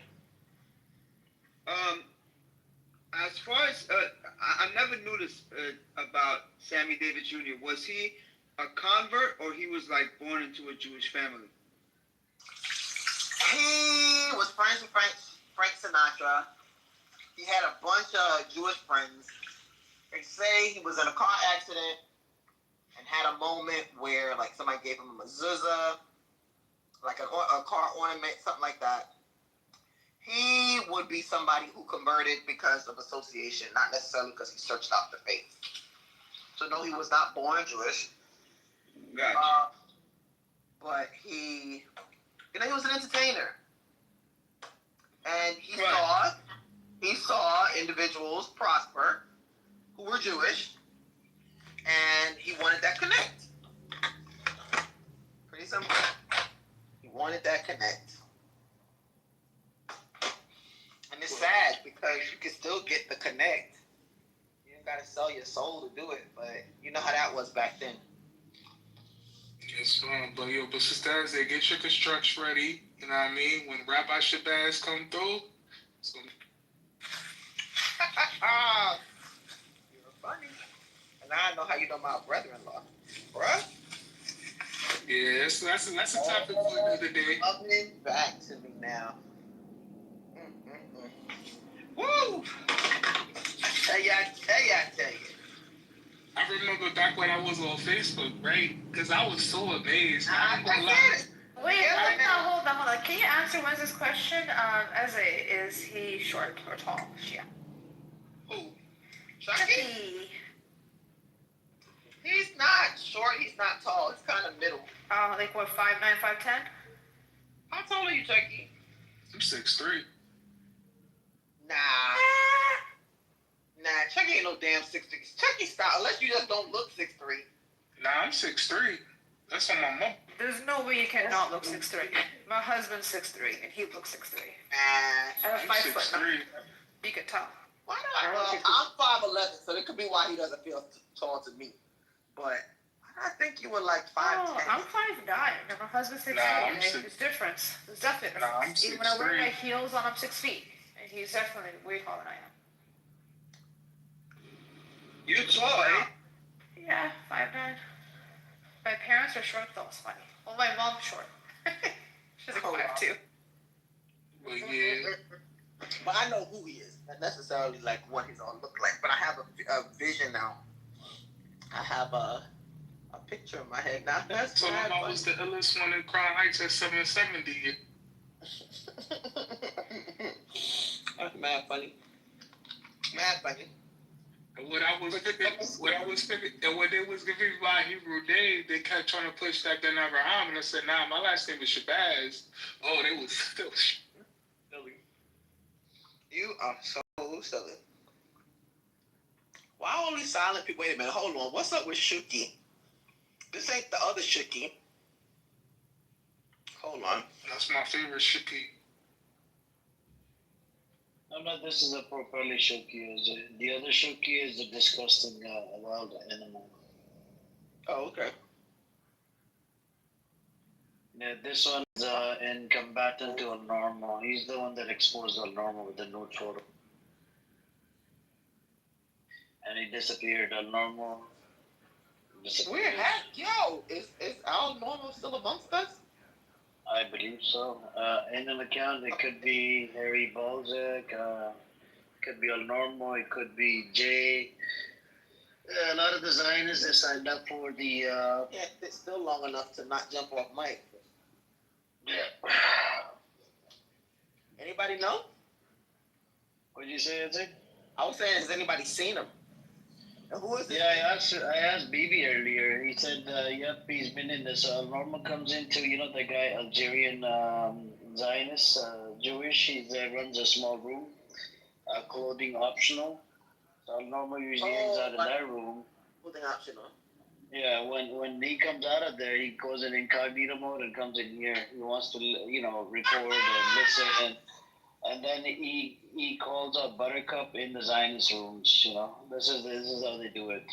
As far as I never knew this about Sammy Davis Jr. Was he a convert or he was like born into a Jewish family?
He was friends with Frank Sinatra. He had a bunch of Jewish friends. They say he was in a car accident and had a moment where like somebody gave him a mezuzah, like a car ornament, something like that. He would be somebody who converted because of association, not necessarily because he searched out the faith. So no, he was not born Jewish.
Gotcha.
But he was an entertainer, and he saw individuals prosper who were Jewish, and he wanted that connect. Pretty simple. He wanted that connect. And it's sad because you can still get the connect. You don't gotta sell your soul to do it, but you know how that was back then.
Yes, but Sister Isaiah, get your construction ready. You know what I mean? When Rabbi Shabazz come through, so.
You're funny. And now I know how you know my brother-in-law. Bruh?
Yeah, that's a topic for another day.
Coming back to me now. Woo! Tell you.
I remember back when I was on Facebook, right? Because I was so amazed. I ain't gonna lie.
Wait, hold on. Can you answer Wednesday's question? Eze, is he short or tall? Yeah.
Who? Chucky? He's not short, he's not tall. He's kind of middle.
Like what, 5'9", 5'10"?
How tall are you, Chucky?
I'm 6'3".
Nah, Chucky ain't no damn 6'3". Chucky style, unless you just don't look 6'3".
Nah, I'm 6'3". That's on my mom.
There's no way you cannot look 6'3". My husband's 6'3", and he looks 6'3". And
I'm 6'3".
You can tell.
Why not? Well, I'm 5'11", so it could be why he doesn't feel tall to me. But I think you were like 5'10".
I'm 5'9", and my husband's 6'3". There's difference. There's definitely difference. Even when I wear my heels on, I'm 6 feet. And he's definitely way taller than I am.
You tall, eh?
Yeah, 5'9". My parents are short though, it's funny. Well, my mom's short. She's like 5'2".
Well, yeah.
But I know who he is. Not necessarily like what he's gonna look like. But I have a vision now. I have a picture in my head now. That's
so I was the illest one in Crown Heights at 770.
That's mad funny. Mad funny.
And when I was thinking, and when they was giving me my Hebrew name, they kept trying to push that Ben Abraham, and I said, nah, my last name is Shabazz. Oh, they was still silly.
You are so silly. Why only silent people? Wait a minute, hold on. What's up with Shuki? This ain't the other Shuki. Hold on.
That's my favorite Shuki.
No, this is a properly Shoki. The other Shoki is the disgusting wild animal.
Oh, okay.
Yeah, this one is in combatant to El Normo. He's the one that exposed El Normo with the nude photo. And he disappeared. El Normo disappeared.
Is Al Normal still amongst us?
I believe so. In an account, it could be Harry Balzac, could be El Normo, it could be Jay. A lot of the Zionists have signed up for the.
Yeah, it's still long enough to not jump off mic.
Yeah.
Anybody know?
What did you say, Ed?
I was saying, has anybody seen him? And who is this?
Yeah, I asked Bibi earlier. He said, yep, he's been in this. Norman comes into, the guy, Algerian Zionist, Jewish. He runs a small room, clothing optional. So Norman usually hangs out in that room.
Clothing optional.
Yeah, when he comes out of there, he goes in incognito mode and comes in here. He wants to, record and listen, and then he calls up Buttercup in the Zionist rooms. This is how they do it.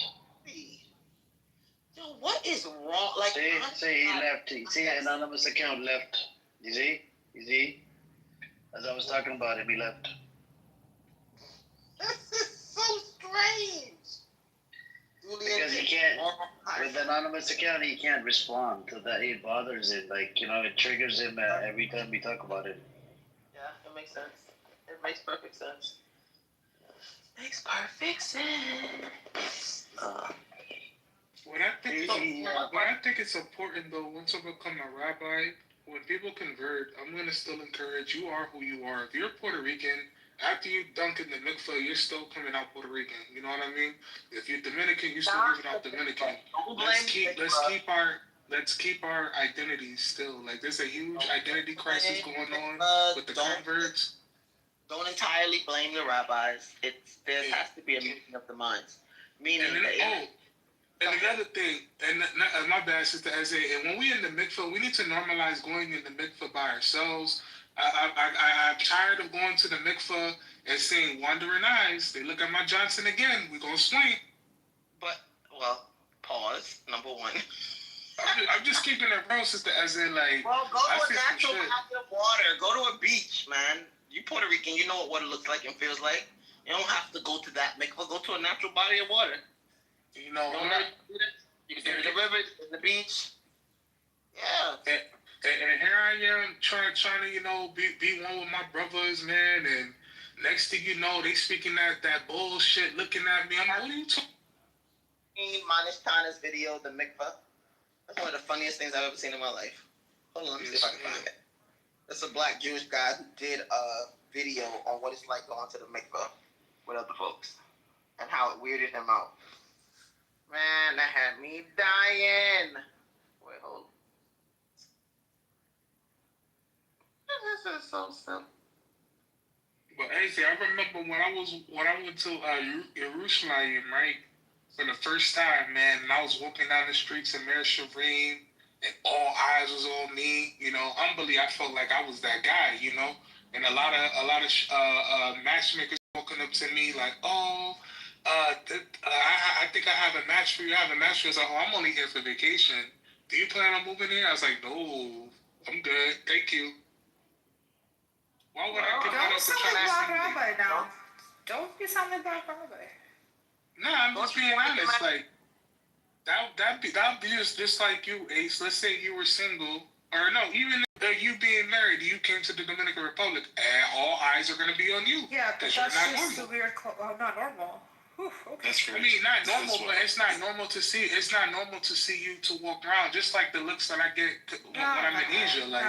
Yo, what is wrong? Like,
See, he left. See, anonymous account left. You see. As I was talking about him, he left.
This is so strange.
Because he can't, with anonymous account, he can't respond to that. It bothers him. It triggers him every time we talk about it.
Yeah, it makes sense. It makes perfect sense. Makes perfect sense.
What I think it's important though, once I become a rabbi, when people convert, I'm gonna still encourage you are who you are. If you're Puerto Rican, after you dunk in the mikvah, you're still coming out Puerto Rican. You know what I mean? If you're Dominican, you're still giving out Dominican. Let's keep our identities still. Like there's a huge identity crisis going on with the converts.
Don't entirely blame the rabbis. There has to be a meeting of the minds. Meaning
and another thing, and my bad, Sister Eze, and when we in the mikvah, we need to normalize going in the mikvah by ourselves. I'm tired of going to the mikvah and seeing wandering eyes. They look at my Johnson again. We gonna swing.
But, pause. Number one.
I'm just keeping it real, Sister Eze. Like,
well, go to a natural body of water. Go to a beach, man. You Puerto Rican, you know what water looks like and feels like. You don't have to go to that mikvah. Go to a natural body of water. You can go to the river, the beach. Yeah.
And here I am trying to, be one with my brothers, man. And next thing you know, they speaking that bullshit, looking at me. I'm like, what are you talking?
Manish Tana's video, the mikvah. That's one of the funniest things I've ever seen in my life. Hold on, let me see if I can find it. It's a black Jewish guy who did a video on what it's like going to the mikvah with other folks and how it weirded him out. Man, that had me dying. Wait, hold on. This is so simple.
But I remember when I went to Jerusalem, right, for the first time, man, and I was walking down the streets of Mer Shavim, and all eyes was on me. Humbly, I felt like I was that guy, and a lot of matchmakers walking up to me like, oh. I think I have a match for you. I have a match for you. I was like, I'm only here for vacation. Do you plan on moving here? I was like, no, I'm good. Thank you. Why would I give that up to
Black Rabbi now. Don't be sounding Black Rabbi.
Nah, I'm just being honest. Like, that'd be just like you, Ace. Let's say you were single, or no, even you being married, you came to the Dominican Republic, and all eyes are going to be on you.
Yeah, but that's just a weird, not normal. Whew, okay.
I mean, not normal, but it's not normal to see. It's not normal to see you to walk around. Just like the looks that I get when I'm in Asia, like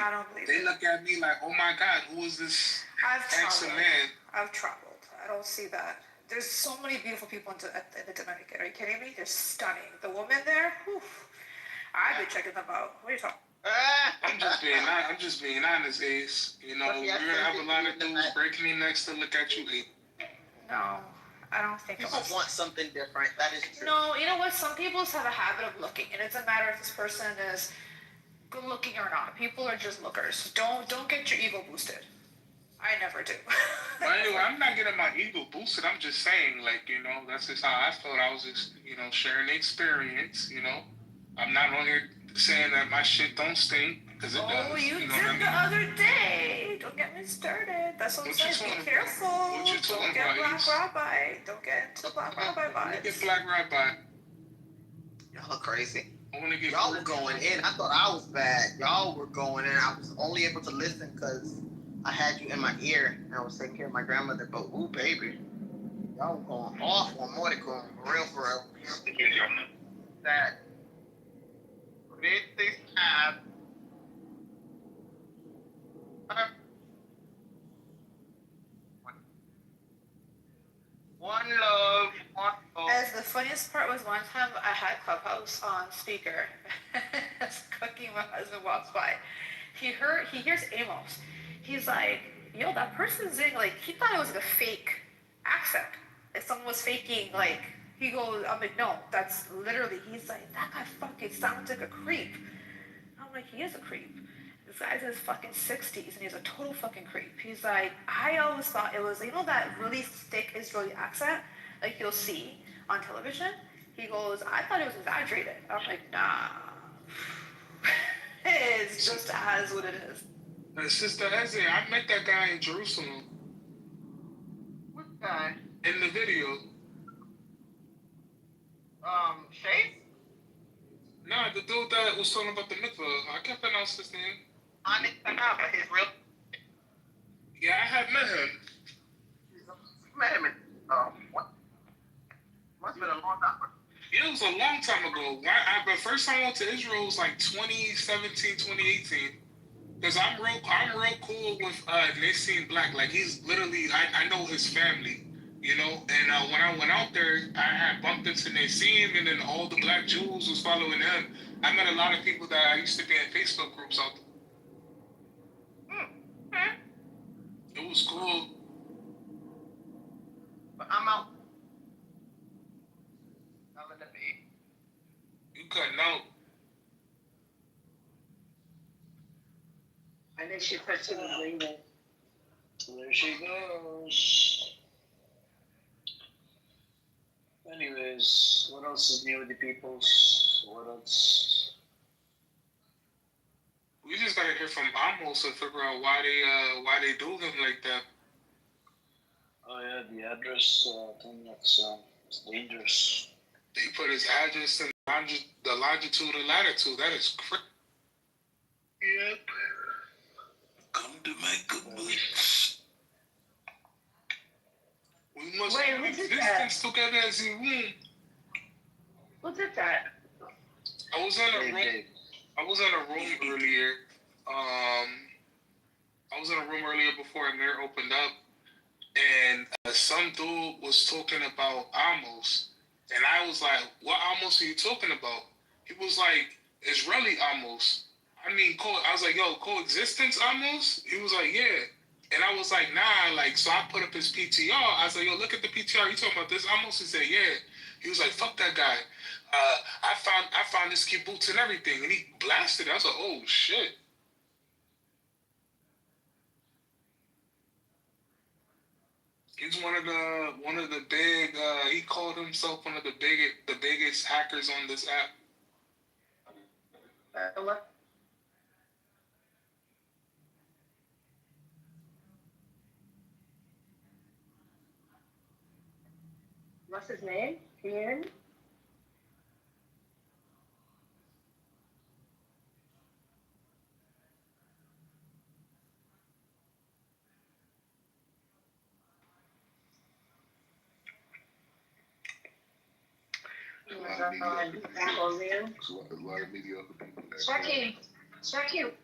they look at me like, "Oh my God, who is this handsome man?"
I've traveled. I don't see that. There's so many beautiful people in the Dominican. Are you kidding me? They're stunning. The women there, whew, I'd be checking them out. What are you talking?
I'm just being honest, Ace. You're gonna have a lot of dudes breaking their necks to look at you.
No. I don't think
people want something different. That is true.
No, you know what? Some people have a habit of looking, and it's a matter if this person is good looking or not. People are just lookers. Don't get your ego boosted. I never do.
Well, anyway, I'm not getting my ego boosted. I'm just saying, that's just how I felt. I was just, sharing the experience. I'm not on here saying that my shit don't stink because it does.
Oh, you did the other day. Don't get me started. That's what I'm saying. Be careful. Don't get Black Rabbi. Don't get into Black Rabbi vibes.
Get Black Rabbi.
Y'all are crazy. Y'all were going in. I thought I was bad. Y'all were going in. I was only able to listen because I had you in my ear and I was taking care of my grandmother. But ooh, baby, y'all were going off on Mordecai. For real. That. This time. One love.
As the funniest part was one time I had Clubhouse on speaker. As Cookie, my husband, walks by. He hears Amos. He's like, yo, that person's in, he thought it was a fake accent. Like someone was faking, He goes, I'm like, no, that's literally, he's like, that guy fucking sounds like a creep. I'm like, he is a creep. This guy's in his fucking 60s and he's a total fucking creep. He's like, I always thought it was, that really thick Israeli accent, like you'll see on television. He goes, I thought it was exaggerated. I'm like, nah. It's just as what it is.
Sister Eze, I met that guy in Jerusalem.
What guy?
In the video.
Chase?
Nah, the dude that was talking about the mikvah. I can't pronounce his name.
But his real.
Yeah, I had met him.
You met him in, what? Must have been a long time.
Yeah, it was a long time ago. The first time I went to Israel was like 2017, 2018. Because I'm real cool with Nassim Black. Like, he's literally, I know his family, you know? And when I went out there, I had bumped into Nassim, and then all the black Jews was following him. I met a lot of people that I used to be in Facebook groups out there. It was cool.
But I'm out. I'm in the bed.
You cutting out.
I think she put to the leaving.
There she goes. Anyways, what else is new with the peoples? What else?
We just gotta hear from Amos to figure out why they do him like that.
Oh yeah, the address thing, that's it's dangerous.
They put his address in the longitude and latitude. That is crazy.
Yep.
Come to my good books. We must
Wait,
have
who's
existence together as a room.
What's it that?
I was in a room earlier. I was in a room earlier before Amir opened up, and some dude was talking about Amos, and I was like, "What Amos are you talking about?" He was like, "Israeli Amos." I mean, I was like, "Yo, coexistence Amos?" He was like, "Yeah," and I was like, "Nah." Like, so I put up his PTR. I was like, "Yo, look at the PTR. You talking about this Amos?" He said, "Yeah." He was like, "Fuck that guy. I found his kibbutz and everything," and he blasted it. I was like, "Oh shit." He's one of the big. He called himself one of the biggest hackers on this app.
What? What's his name? Can you hear me?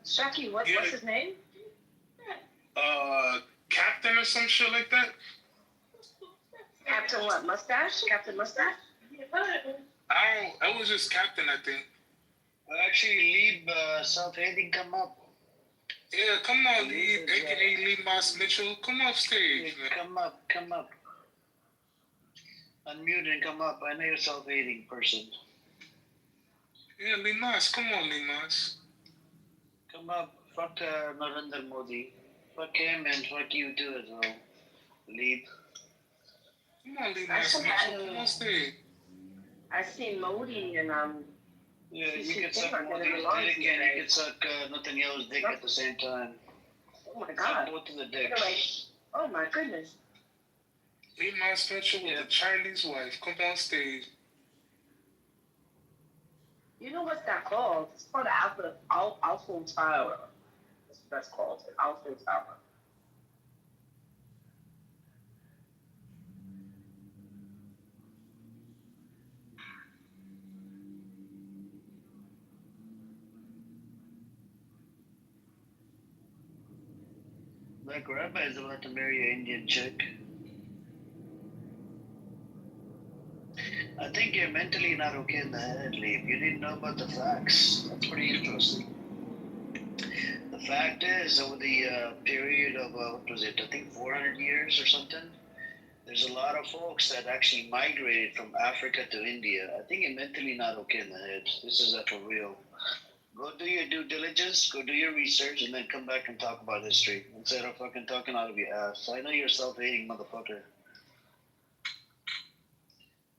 Shaki, what's his name?
Captain or some shit like that.
Captain what? Mustache? Captain Mustache?
It was just Captain, I think.
Actually, Leeb South-Hating, come up.
Yeah, come on, Leeb, aka Lee Moss Mitchell. Come off stage,
yeah,
man.
Come up. Unmute and come up. I know you're a self-hating person.
Yeah, Lee Moss. Come on, Lee Moss.
Come up. Fuck Narendra Modi. Fuck him and fuck you too as well. Leeb.
Come on, Lee Moss Mitchell. Come on stage.
I seen Modi and
yeah, you can suck Modi's dick and you can suck Netanyahu's dick at the same time.
Oh my god.
Both of the dicks.
Oh my goodness.
Lee Moss Mitchell with a Chinese wife. Come on stage.
You know what's that called? It's called the Alpha Tower. That's called an Alpha Tower.
Like Rabbi is about to marry an Indian chick. I think you're mentally not okay in the head, Leib. You need to know about the facts. That's pretty interesting. The fact is, over the period of, what was it, I think 400 years or something, there's a lot of folks that actually migrated from Africa to India. I think you're mentally not okay in the head. This is for real. Go do your due diligence, go do your research, and then come back and talk about history instead of fucking talking out of your ass. I know you're a self-hating motherfucker.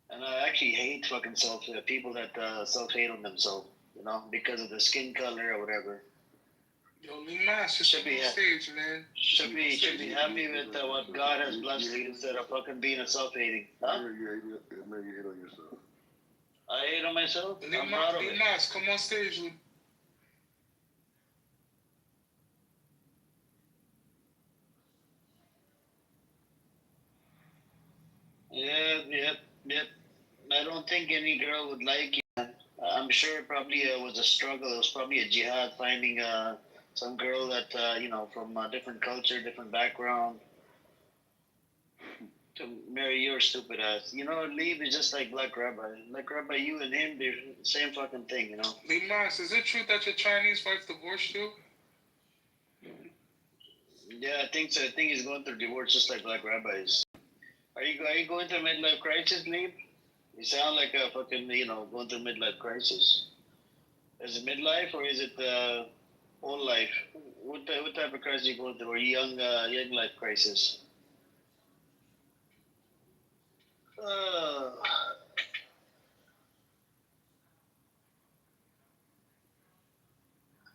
And I actually hate fucking people that self-hate on themselves, you know, because of the skin color or whatever.
Yo, Limas, just
Should be
on stage, man.
Should be happy with what God has blessed you instead of fucking being a self-hating. Huh?
You hate on yourself.
I hate on myself? I'm proud of it.
Limas, come on stage.
Yep. I don't think any girl would like you. I'm sure it probably was a struggle. It was probably a jihad finding some girl that, you know, from a different culture, different background to marry your stupid ass. You know, Leave is just like Black Rabbi. Black Rabbi, you and him, they're the same fucking thing, you know?
Limas, is it true that your Chinese wife divorced you?
Yeah, I think so. I think he's going through divorce just like Black Rabbi is. Are you going through a midlife crisis, Leave? You sound like a fucking, you know, going through midlife crisis. Is it midlife or is it old life? What type of crisis are you going through? Or young life crisis?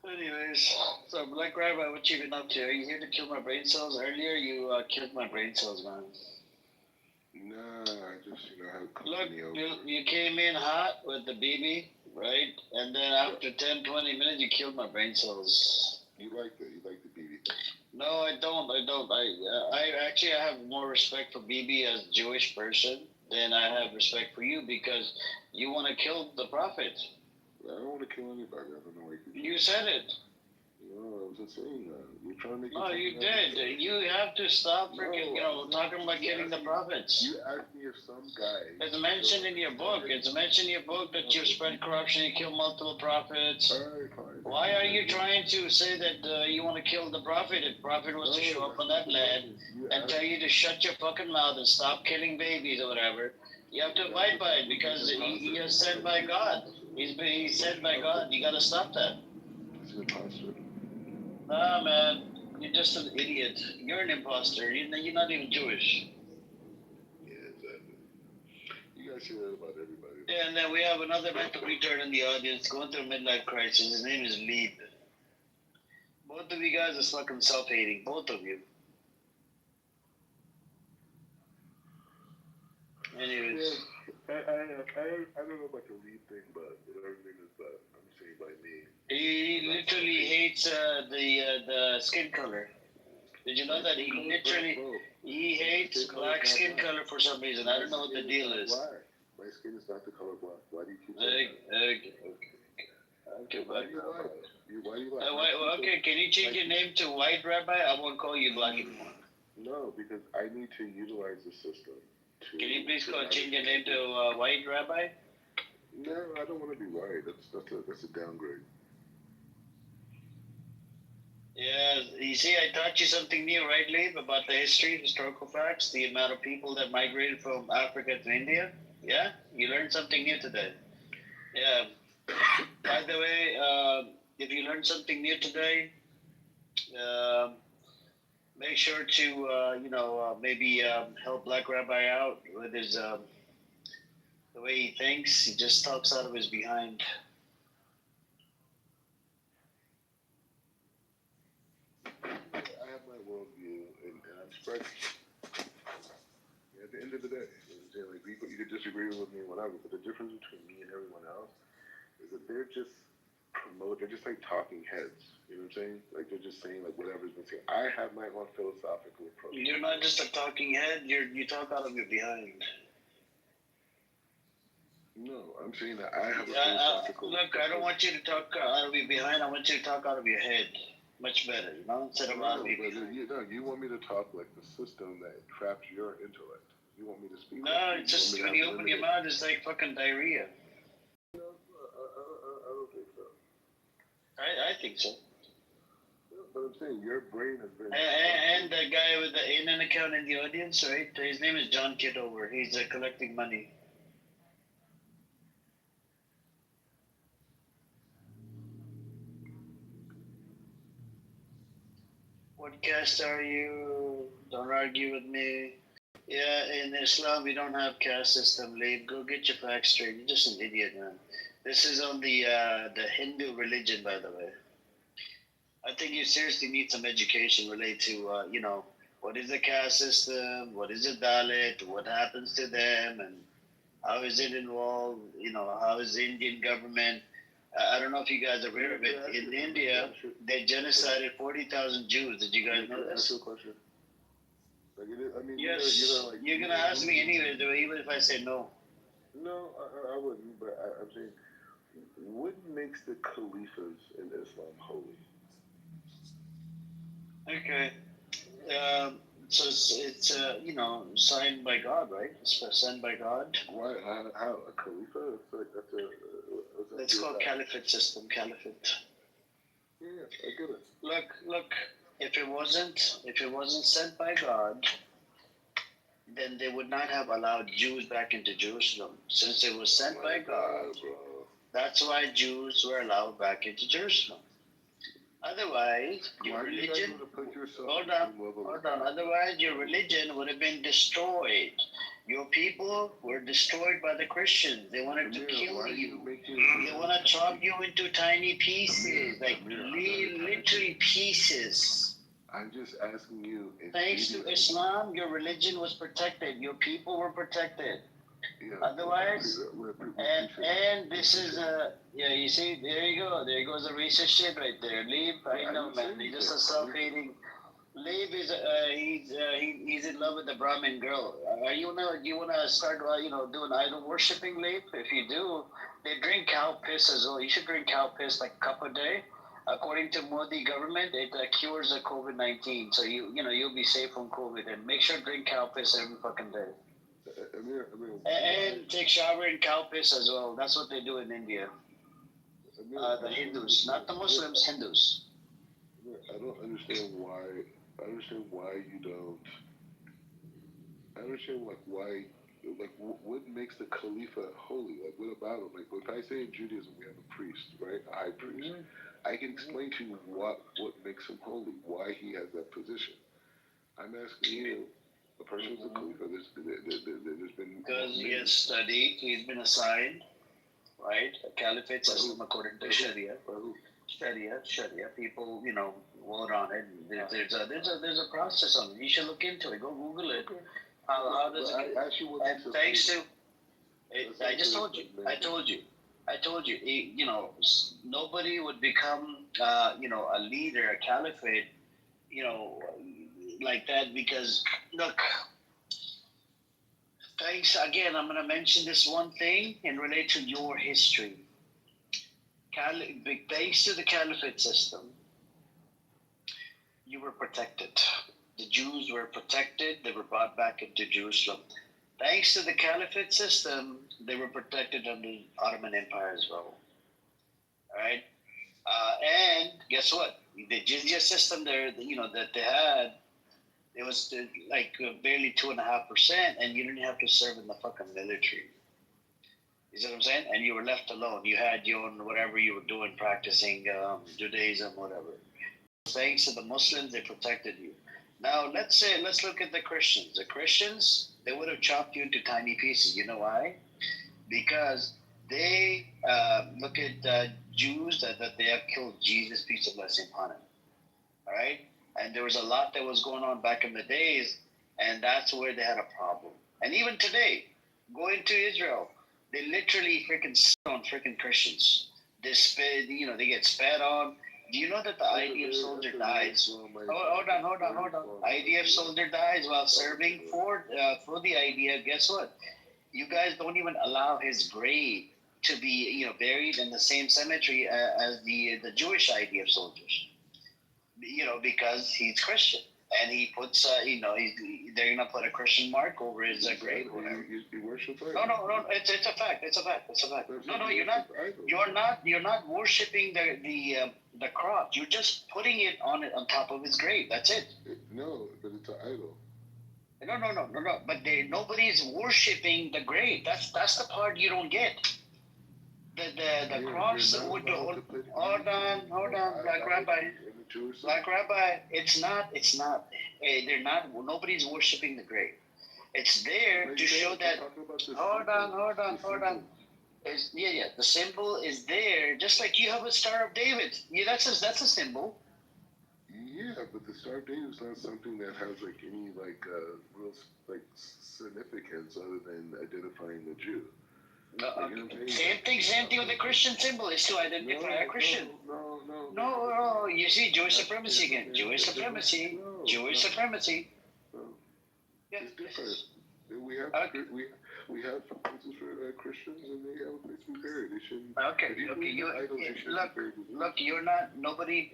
Anyways, so Black Rabbi, what you been up to? Are you here to kill my brain cells? Earlier, you killed my brain cells, man.
Nah, I just, have company over.
Look, you came in hot with the BB, right? And then after 10, 20 minutes, you killed my brain cells.
You like that? You like the BB thing?
No, I don't. I actually have more respect for BB as a Jewish person than I have respect for you because you want to kill the prophet.
I don't want to kill anybody. I don't know why
you said it.
No, I wasn't saying that. You're trying to make
No, you did. You have to stop freaking, talking about killing the prophets.
You asked me if some guy...
It's mentioned in your book. It's mentioned in your book that you spread corruption, you kill multiple prophets.
All right, fine.
Why are you trying to say that you want to kill the prophet? If the prophet was to show up on that land and tell you to shut your fucking mouth and stop killing babies or whatever, you have to abide by it because he is sent by God. He's sent by God. You got to stop that.
He's an imposter.
Nah, man. You're just an idiot. You're an imposter. You're not even Jewish.
Yeah, exactly. You guys say that about everybody.
Yeah, and then we have another mental retard in the audience going through a midlife crisis. His name is Leib. Both of you guys are fucking self-hating. Both of you. Anyways.
Yeah, I don't know about the Leib thing, but everything is that I'm saying by me.
He literally hates the skin color. Did you know that he hates black skin color for some reason? I don't know what the deal is.
My skin is not the color black. Why do you keep
saying that? Okay,
why do you lie?
Okay, can you change your name to White Rabbi? I won't call you black anymore.
No, because I need to utilize the system.
Can you please change your name to White Rabbi?
No, I don't want to be white. That's a downgrade.
Yeah, you see, I taught you something new, right, Leib, about the history, historical facts, the amount of people that migrated from Africa to India. Yeah, you learned something new today. Yeah. By the way, if you learned something new today, make sure to maybe help Black Rabbi out with his the way he thinks. He just talks out of his behind.
I have my worldview, and I'm spreading. At the end of the day, like people, you could disagree with me, whatever, but the difference between me and everyone else is that they're just like talking heads. You know what I'm saying? Like they're just saying like whatever's been said. I have my own philosophical approach.
You're not just a talking head. You talk out of your behind.
No, I'm saying that I have a philosophical.
Look, I don't want you to talk out of your behind. I want you to talk out of your head. Much better, instead of out of your behind.
You want me to talk like the system that traps your intellect. You want me to speak.
No, it's just when you open your mouth, it's like fucking diarrhea.
I don't think so.
I think so.
No, but I'm saying your brain has been.
And the guy with the ANN account in the audience, right? His name is John Kitover. He's collecting money. What caste are you? Don't argue with me. Yeah, in Islam we don't have caste system. Leave. Go get your facts straight. You're just an idiot, man. This is on the Hindu religion, by the way. I think you seriously need some education related to what is the caste system, what is a Dalit, what happens to them, and how is it involved? How is the Indian government? I don't know if you guys are aware of it. In India, they genocided 40,000 Jews. Did you guys know this?
Question. Like
Yes. You're gonna ask me anyway, though, even if I say no.
No, I wouldn't. But I'm saying, what makes the caliphs in Islam holy?
Okay. So it's signed by God, right? It's sent by God.
Why? How a Khalifa? It's like
It's called caliphate system. Caliphate.
Yeah, I get it.
Look. If it wasn't sent by God, then they would not have allowed Jews back into Jerusalem. Since it was sent by God, that's why Jews were allowed back into Jerusalem. Otherwise, your religion. Hold on. Otherwise, your religion would have been destroyed. Your people were destroyed by the Christians. They wanted to kill you. They want to chop you into tiny pieces, like literally pieces.
I'm just asking you.
Thanks to Islam, your religion was protected. Your people were protected.
Yeah,
otherwise, and this is you see, there you go. There goes the racist shit right there. Leave, I know, man. He's just a self-hating. Leave is he's in love with the Brahmin girl. You wanna start doing idol worshipping, Leave? If you do, they drink cow piss as well. You should drink cow piss like a cup a day. According to Modi government, it cures the COVID-19. So you'll be safe from COVID. And make sure to drink cow piss every fucking day. And take shower in cow piss as well. That's what they do in India. The Hindus, not the Muslims, Hindus.
I don't understand why. I understand why you don't. I understand what makes the Khalifa holy? Like, what about him? Like, if I say in Judaism we have a priest, right, a high priest, I can explain to you what makes him holy, why he has that position. I'm asking you. A person who's a Khalifa, there's been...
Because he has studied, he's been assigned, right? A caliphate system according to Sharia. Sharia. People, vote on it. There's a process on it. You should look into it. Go Google it. How does it... And thanks to... I just told you. I told you. Nobody would become, a leader, a caliphate, like that, because look, thanks again, I'm going to mention this one thing and relate to your history. Thanks to the caliphate system, you were protected. The Jews were protected. They were brought back into Jerusalem. Thanks to the caliphate system, they were protected under the Ottoman Empire as well. All right. And guess what? The jizya system there, that they had, it was barely 2.5%, and you didn't have to serve in the fucking military. You see what I'm saying? And you were left alone. You had your own whatever you were doing, practicing Judaism, whatever. Thanks to the Muslims, they protected you. Now let's look at the Christians. The Christians, they would have chopped you into tiny pieces. You know why? Because they look at Jews that they have killed Jesus, peace and blessing upon him. All right. And there was a lot that was going on back in the days, and that's where they had a problem. And even today, going to Israel, they literally freaking spit on freaking Christians. They they get spat on. Do you know that the IDF soldier dies? Hold on. IDF soldier dies while serving for the IDF. Guess what? You guys don't even allow his grave to be buried in the same cemetery as the Jewish IDF soldiers. Because he's Christian, and he puts, they're gonna put a Christian mark over his grave, or whatever.
You worship it?
No. It's a fact. No, you're not. You're not worshiping the cross. You're just putting it on top of his grave. That's it.
No, but it's an idol.
No. But nobody's worshiping the grave. That's the part you don't get. The cross would hold on, Black Rabbi. Black Rabbi, it's not. They're not. Nobody's worshiping the grave. It's there to show that. Hold on. The symbol is there, just like you have a Star of David. Yeah, that's a symbol.
Yeah, but the Star of David is not something that has like any real like significance other than identifying the Jew.
Same thing with the Christian symbol is to identify a Christian. No. You see, Jewish supremacy again. Jewish supremacy.
Yeah, it's different. We have places for Christians, and they have a place to be buried. They shouldn't.
Look. You're not nobody.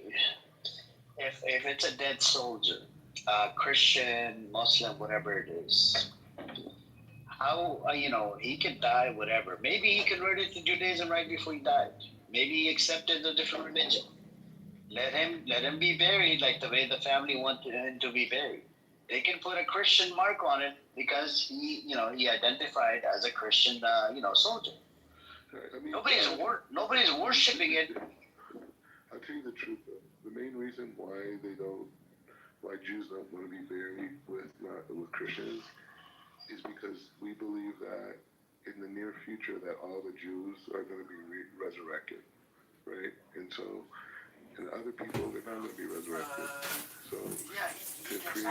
If it's a dead soldier, Christian, Muslim, whatever it is, how he could die, whatever. Maybe he converted to Judaism right before he died. Maybe he accepted a different religion. Let him be buried like the way the family wanted him to be buried. They can put a Christian mark on it because he identified as a Christian, soldier.
I mean,
nobody's worshiping it.
I'll tell you the truth, though. The main reason why Jews don't want to be buried with Christians is because we believe that in the near future that all the Jews are going to be resurrected, right? And other people, they're not going to be resurrected. So to get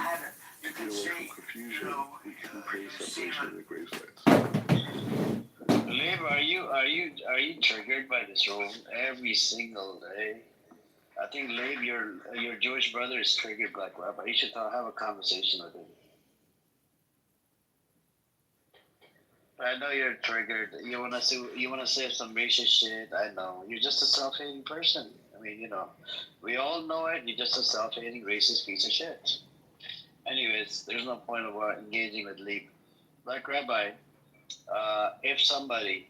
away from confusion, we can create separation in the grave sites.
Liv, are you triggered by this rule every single day? I think Liv, your Jewish brother is triggered, Black Rabbi. You should have a conversation with him. I know you're triggered. You wanna say some racist shit. I know. You're just a self-hating person. I mean, we all know it. You're just a self-hating racist piece of shit. Anyways, there's no point of engaging with Leap. Black Rabbi, if somebody,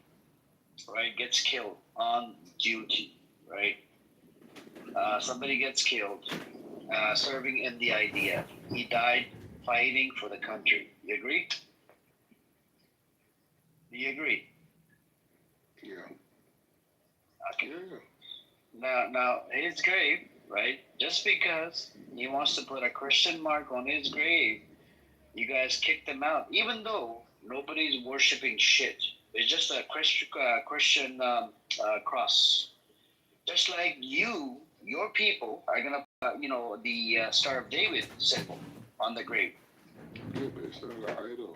right, gets killed on duty, right? Somebody gets killed serving in the IDF. He died fighting for the country. You agree? Do you agree?
Yeah.
Okay. Yeah. Now, his grave, right? Just because he wants to put a Christian mark on his grave, you guys kicked him out. Even though nobody's worshiping shit. It's just a Christian cross. Just like your people are gonna put, the Star of David symbol on the grave.
Yeah, but it's not an idol.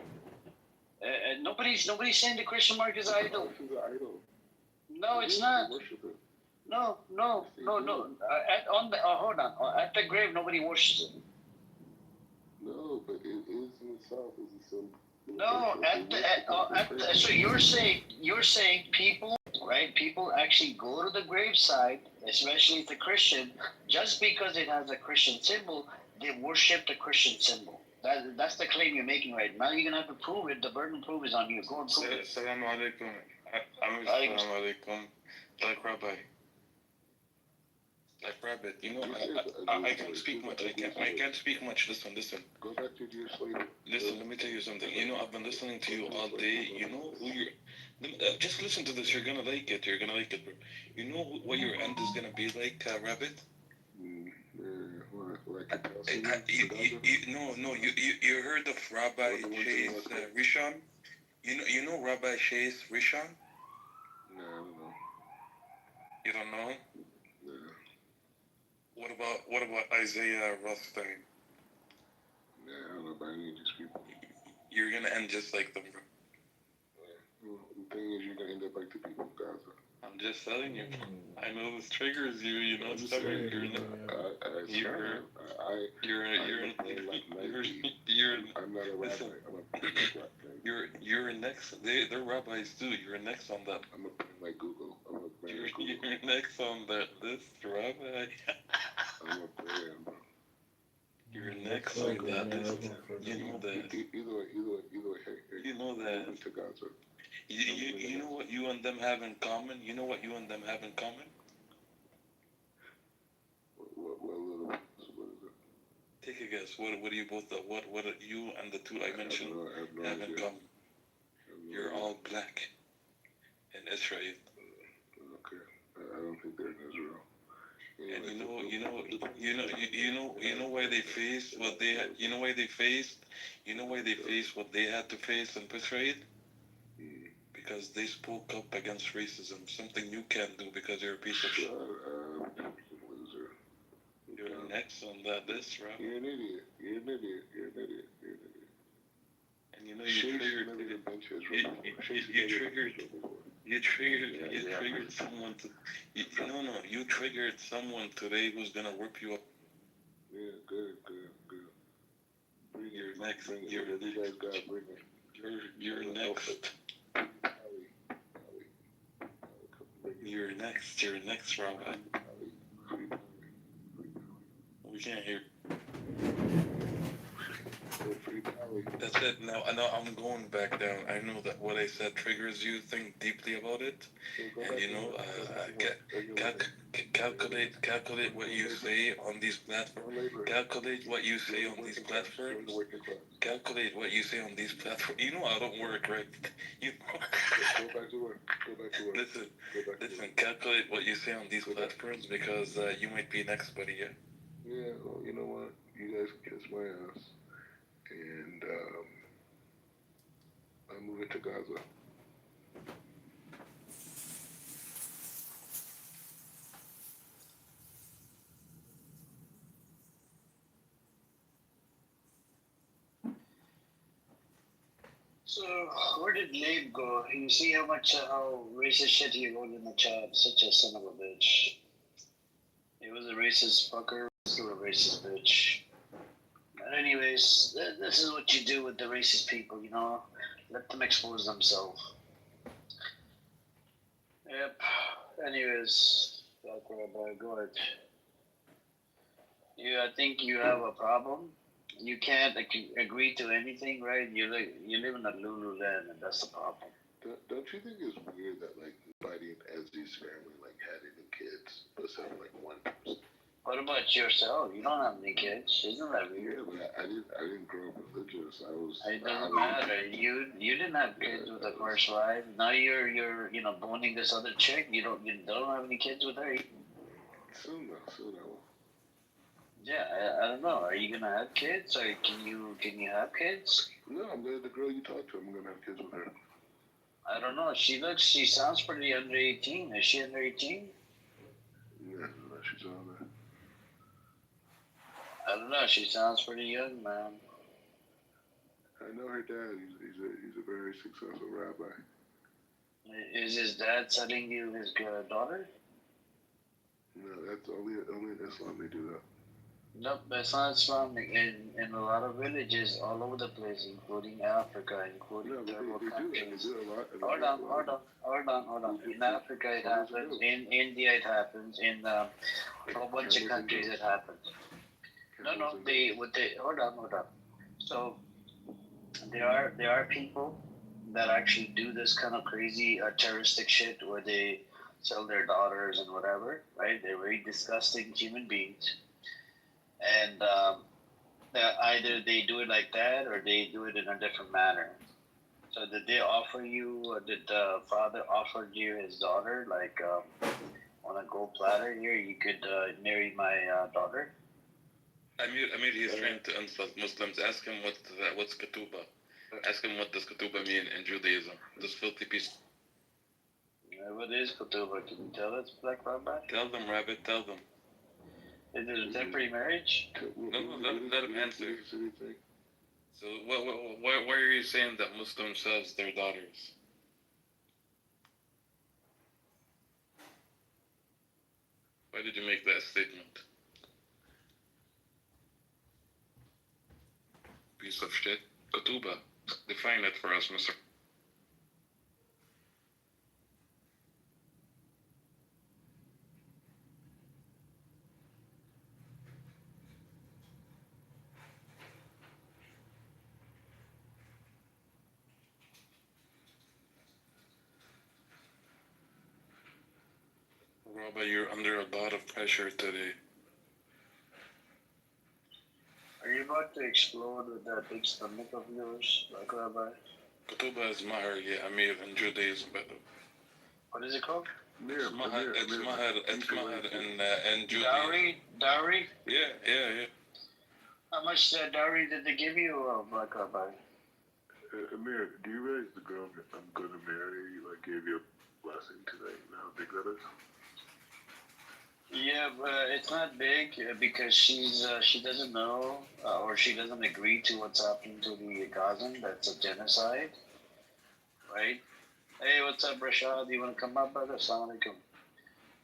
Nobody's saying the Christian mark is idol.
It's an idol.
No, it's not.
Worship it.
No. Hold on. At the grave, nobody worships it.
No, but it is in itself as a symbol.
No, so you're saying people, right? People actually go to the graveside, especially if the Christian, just because it has a Christian symbol, they worship the Christian symbol. That's the claim you're making right now. You're gonna have to prove it. The burden of proof is on you. Go and prove it.
Assalamu alaikum. Assalamu alaikum. Black Rabbi. Black Rabbit, I can't speak much. I can't speak much. Listen.
Go back to your slave.
Listen, let me tell you something. I've been listening to you all day. You know who you're. Just listen to this. You're gonna like it. Bro. You know what your end is gonna be like, Rabbit? You heard of Rabbi Shays Rishon? You know Rabbi Shays Rishon?
No, I don't know.
You don't know?
No.
What about Isaiah Rothstein?
Nah, I don't know about any of these people.
You're gonna end just like them, bro.
Well, the thing is, you're gonna end up like the people of Gaza.
I'm just telling you. I know this triggers you. You know, it's you're
I'm not a rabbi. I'm a rabbi.
You're next. They're rabbis too. You're next on that.
I'm gonna put in like Google.
You're next on that list, rabbi.
I'm a player, bro.
You're next on that list. You know that.
Either way. Hey,
you know that.
To Gaza.
You know what you and them have in common? Take a guess. What do you both? What are you and the two I mentioned have in common? You're all black in Israel.
Okay. I don't think they're in Israel.
And you know why they faced what they had. You know why they faced. You know why they faced what they had to face in Israel. Because they spoke up against racism, something you can't do because you're a piece of shit.
Loser.
You're next on that list, right?
You're an idiot. You're an idiot. You're an idiot. You're an idiot.
And you know you triggered someone to. You triggered someone today who's gonna rip you up.
Yeah, good.
You're next. You're next. You're next, Rabbi. We can't hear. That's it. Now I'm going back down. I know that what I said triggers you. Think deeply about it, and calculate what you say on these platforms. Calculate what you say on these platforms. Calculate what you say on these platforms. You know I don't work, right? You know.
Go back to work.
Listen. Calculate what you say on these platforms because you might be next, buddy. Yeah.
Yeah. Well, you know what? You guys can kiss my ass. And I'm moving to Gaza.
So, where did Labe go? You see how racist shit he wrote in the chat? Such a son of a bitch. He was a racist fucker, still a racist bitch. But anyways, this is what you do with the racist people, you know? Let them expose themselves. Yep. Anyways, Black Rabbi, go ahead. I think you have a problem. You can't agree to anything, right? You live in a Lululand, and that's the problem.
Don't you think it's weird that like nobody in Ezzy's family like had any kids except like one person?
What about yourself? You don't have any kids. Isn't that weird?
Yeah, but I didn't grow up religious.
It doesn't matter. You didn't have kids with the first wife. Now you're boning this other chick. You don't have any kids with her.
Soon.
Yeah, I don't know. Are you gonna have kids, or can you have kids?
No, I'm the girl you talk to. I'm gonna have kids with her.
I don't know. She sounds pretty under 18. Is she under 18?
Yeah, no, she's on there.
I don't know. She sounds pretty young, man.
I know her dad. He's a very successful rabbi.
Is his dad selling you his daughter?
No, that's only in Islam they do that.
Nope, that's not Islamic. In a lot of villages all over the place, including Africa, including third world countries.
They do a lot.
Hold on. In Africa it happens. In India it happens. In a whole bunch of countries it happens. No. Hold on. So there are people that actually do this kind of crazy terroristic shit where they sell their daughters and whatever, right? They're very disgusting human beings. And either they do it like that or they do it in a different manner. So did they offer you, or did the father offer you his daughter, like on a gold platter here, you could marry my daughter?
Amir, he's trying to insult Muslims. Ask him what's Kituba. Ask him what does Kituba mean in Judaism. This filthy piece.
What is Kituba? Can you tell us, Black Rabbi?
Tell them, Rabbit, tell them.
Is it a temporary marriage?
No, let him answer. So, why are you saying that Muslims sells their daughters? Why did you make that statement? Piece of shit. Katuba. Define it for us, Mr. Rabbi, you're under a lot of pressure today.
about to explode with that big stomach of yours, like Rabbi?
Kitover is Maher, yeah, Amir in Judaism, but
What is it called?
it's Maher in Judaism.
Dowry?
Yeah.
How much dowry did they give you, Black Rabbi?
Amir, do you realize the girl I'm gonna marry gave you a blessing tonight? You know how big that is?
Yeah, but it's not big because she doesn't know or she doesn't agree to what's happening to the Gazan. That's a genocide, right? Hey, what's up, Rashad? You want to come up, brother? Assalamu alaikum.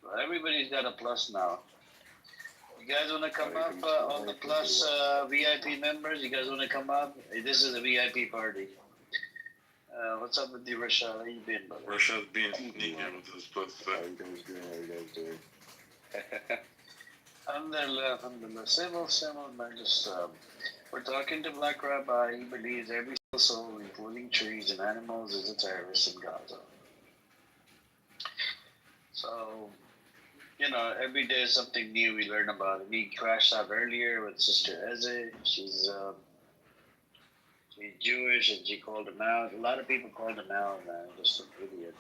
Well, everybody's got a plus now. You guys want to come up on the plus VIP members? You guys want to come up? Hey, this is a VIP party. What's up with you, Rashad? How you been, brother?
Rashad being sneaky with his plus.
How you guys doing?
Alhamdulillah. Civil, man. Just, we're talking to Black Rabbi. He believes every soul, including trees and animals, is a terrorist in Gaza. So, every day is something new we learn about it. We crashed out earlier with Sister Eze. She's Jewish and she called him out. A lot of people called him out, man. Just an idiot.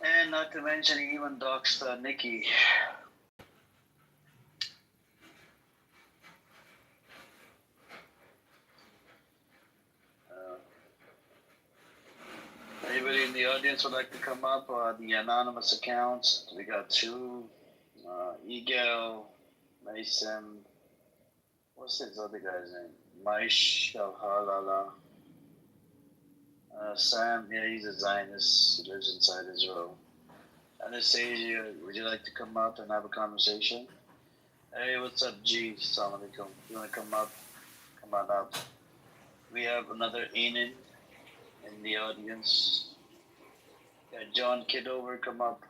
And not to mention, he even doxed Nikki. Anybody in the audience would like to come up? The anonymous accounts. We got two. Egel, Mason. What's his other guy's name? Maish Halala. Sam, yeah, he's a Zionist. He lives inside Israel. Anastasia, would you like to come up and have a conversation? Hey, what's up, G? Assalamu alaikum. You want to come up? Come on up. We have another Enan in the audience. Yeah, John Kitover, come up.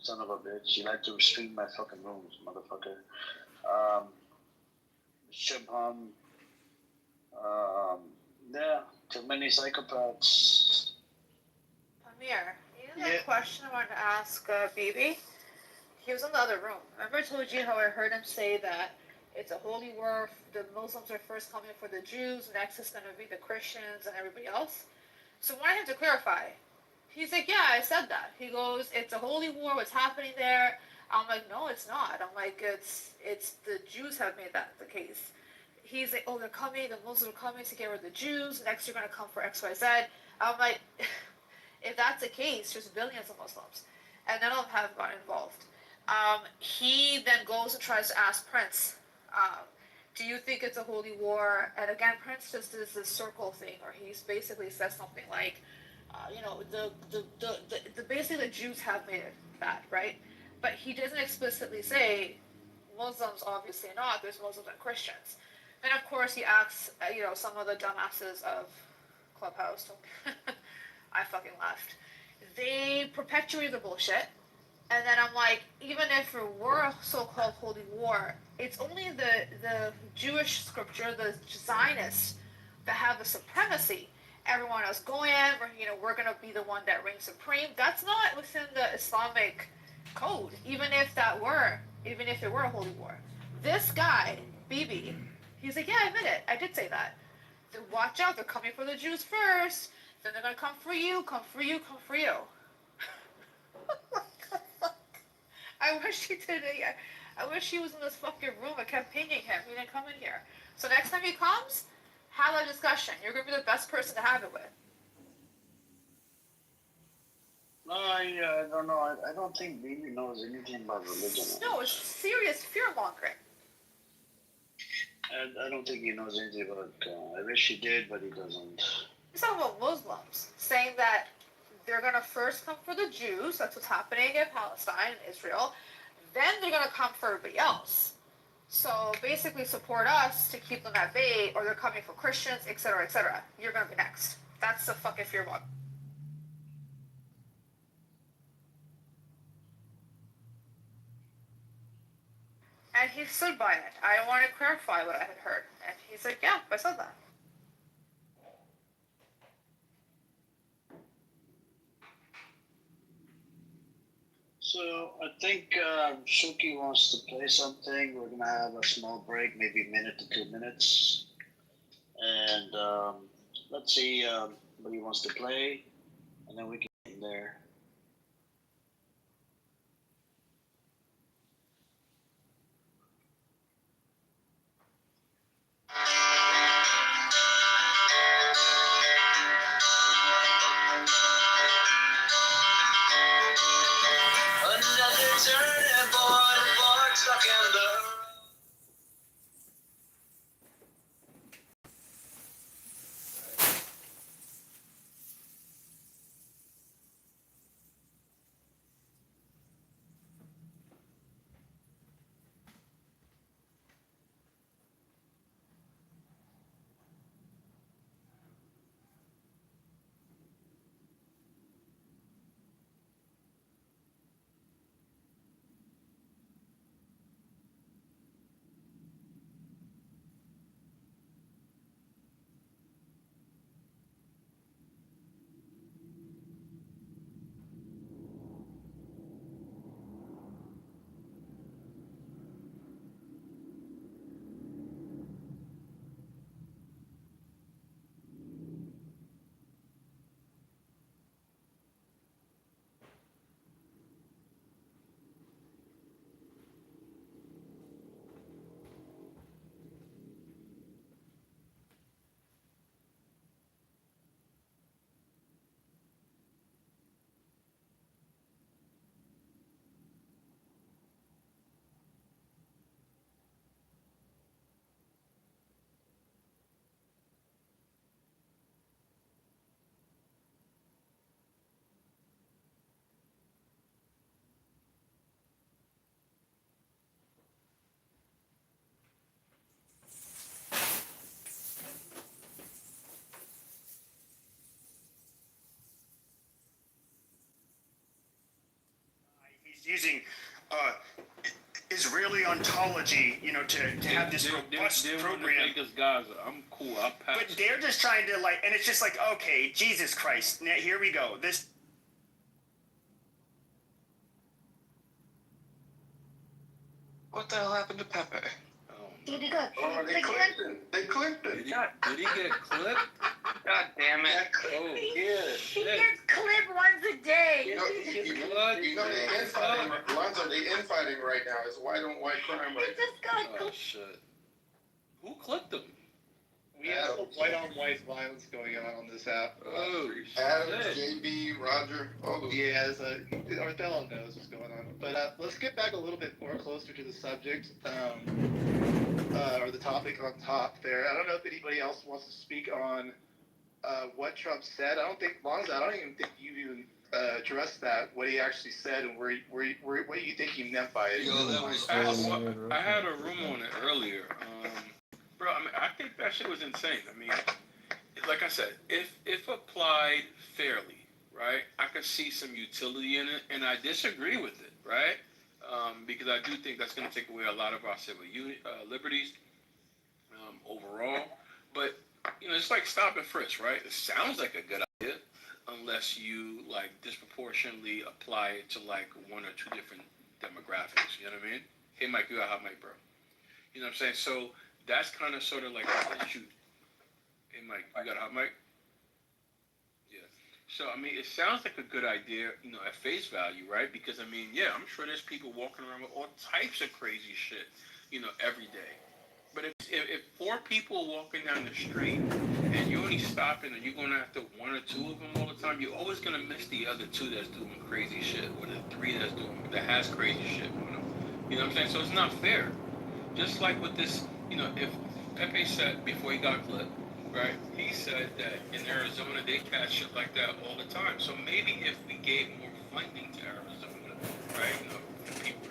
Son of a bitch. You like to stream my fucking rooms, motherfucker. Shubham. Yeah, too many psychopaths.
Amir, you know that question I wanted to ask Bibi? He was in the other room. Remember I told you how I heard him say that it's a holy war, the Muslims are first coming for the Jews, next is going to be the Christians and everybody else? So I wanted him to clarify. He's like, yeah, I said that. He goes, it's a holy war, what's happening there? I'm like, no, it's not. I'm like, it's the Jews have made that the case. He's like, oh, they're coming, the Muslims are coming to get rid of the Jews, next you're going to come for XYZ. I'm like, if that's the case, there's billions of Muslims. And none of them have gotten involved. He then goes and tries to ask Prince, do you think it's a holy war? And again, Prince just does this circle thing, or he basically says something like, basically the Jews have made it bad, right? But he doesn't explicitly say Muslims, obviously not. There's Muslims and Christians. Then of course he asks, some of the dumbasses of Clubhouse. I fucking left. They perpetuate the bullshit. And then I'm like, even if it were a so-called holy war, it's only the Jewish scripture, the Zionists, that have the supremacy. Everyone else go in, we're going to be the one that reigns supreme. That's not within the Islamic code, even if it were a holy war. This guy, Bibi, he's like, yeah, I admit it. I did say that. Watch out, they're coming for the Jews first. Then they're going to come for you, come for you, come for you. I wish he did it. I wish he was in this fucking room. I kept pinging him. He didn't come in here. So next time he comes, have a discussion. You're going to be the best person to have it with.
No, I don't know. I don't think Bibi knows anything about religion.
No, it's serious fear-mongering.
I don't think he knows anything about I wish he did, but he doesn't.
He's talking about Muslims, saying that they're going to first come for the Jews. That's what's happening in Palestine and Israel. Then they're going to come for everybody else. So basically support us to keep them at bay, or they're coming for Christians, etc., etc. You're going to be next. That's the fucking fear mongering. And he stood by it. I want to clarify what I had heard. And he's like, yeah, I said that.
So I think Shuki wants to play something. We're gonna have a small break, maybe a minute to 2 minutes, and let's see what he wants to play, and then we can get in there. Another turning point, fork stuck in the
He's using Israeli ontology, to have this robust program.
Make us Gaza. I'm cool. I'll pass.
But they're just trying to and it's just like, okay, Jesus Christ, now here we go. This.
What the hell happened to Pepe?
Did he go?
Oh, they clipped him. They clipped him.
Did he get clipped?
God damn it.
Oh,
He
shit.
gets clipped once a day.
You know the infighting, Lonzo, the infighting right now is white on white crime
He
right
just got
Oh, shit. Who clipped him?
We have some white-on-white violence going on this app.
Oh,
Adams,
shit.
JB, Roger, all those.
Yeah, Orthello knows what's going on. But let's get back a little bit more closer to the subject, or the topic on top there. I don't know if anybody else wants to speak on what Trump said. I don't even think you even addressed that, what he actually said, and what do you think he meant by it?
Yo, that was I had a room on it earlier. Bro, I mean, I think that shit was insane. I mean, like I said, if applied fairly, right, I could see some utility in it, and I disagree with it, right? Because I do think that's going to take away a lot of our civil liberties overall. But, it's like stop and frisk, right? It sounds like a good idea unless you, disproportionately apply it to, one or two different demographics. You know what I mean? Hey, Mike, you got a hot mic, bro. You know what I'm saying? So that's kind of sort of like the issue. Hey, Mike, you got a hot mic? Yeah. So, I mean, it sounds like a good idea, at face value, right? Because, I mean, yeah, I'm sure there's people walking around with all types of crazy shit, every day. But if four people walking down the street and you're only stopping and you're going after one or two of them all the time, you're always going to miss the other two that's doing crazy shit, or the three that has crazy shit on them. You know what I'm saying? So it's not fair. Just like with this, if Pepe said before he got clipped, right? He said that in Arizona they catch shit like that all the time. So maybe if we gave more funding to Arizona, right? For people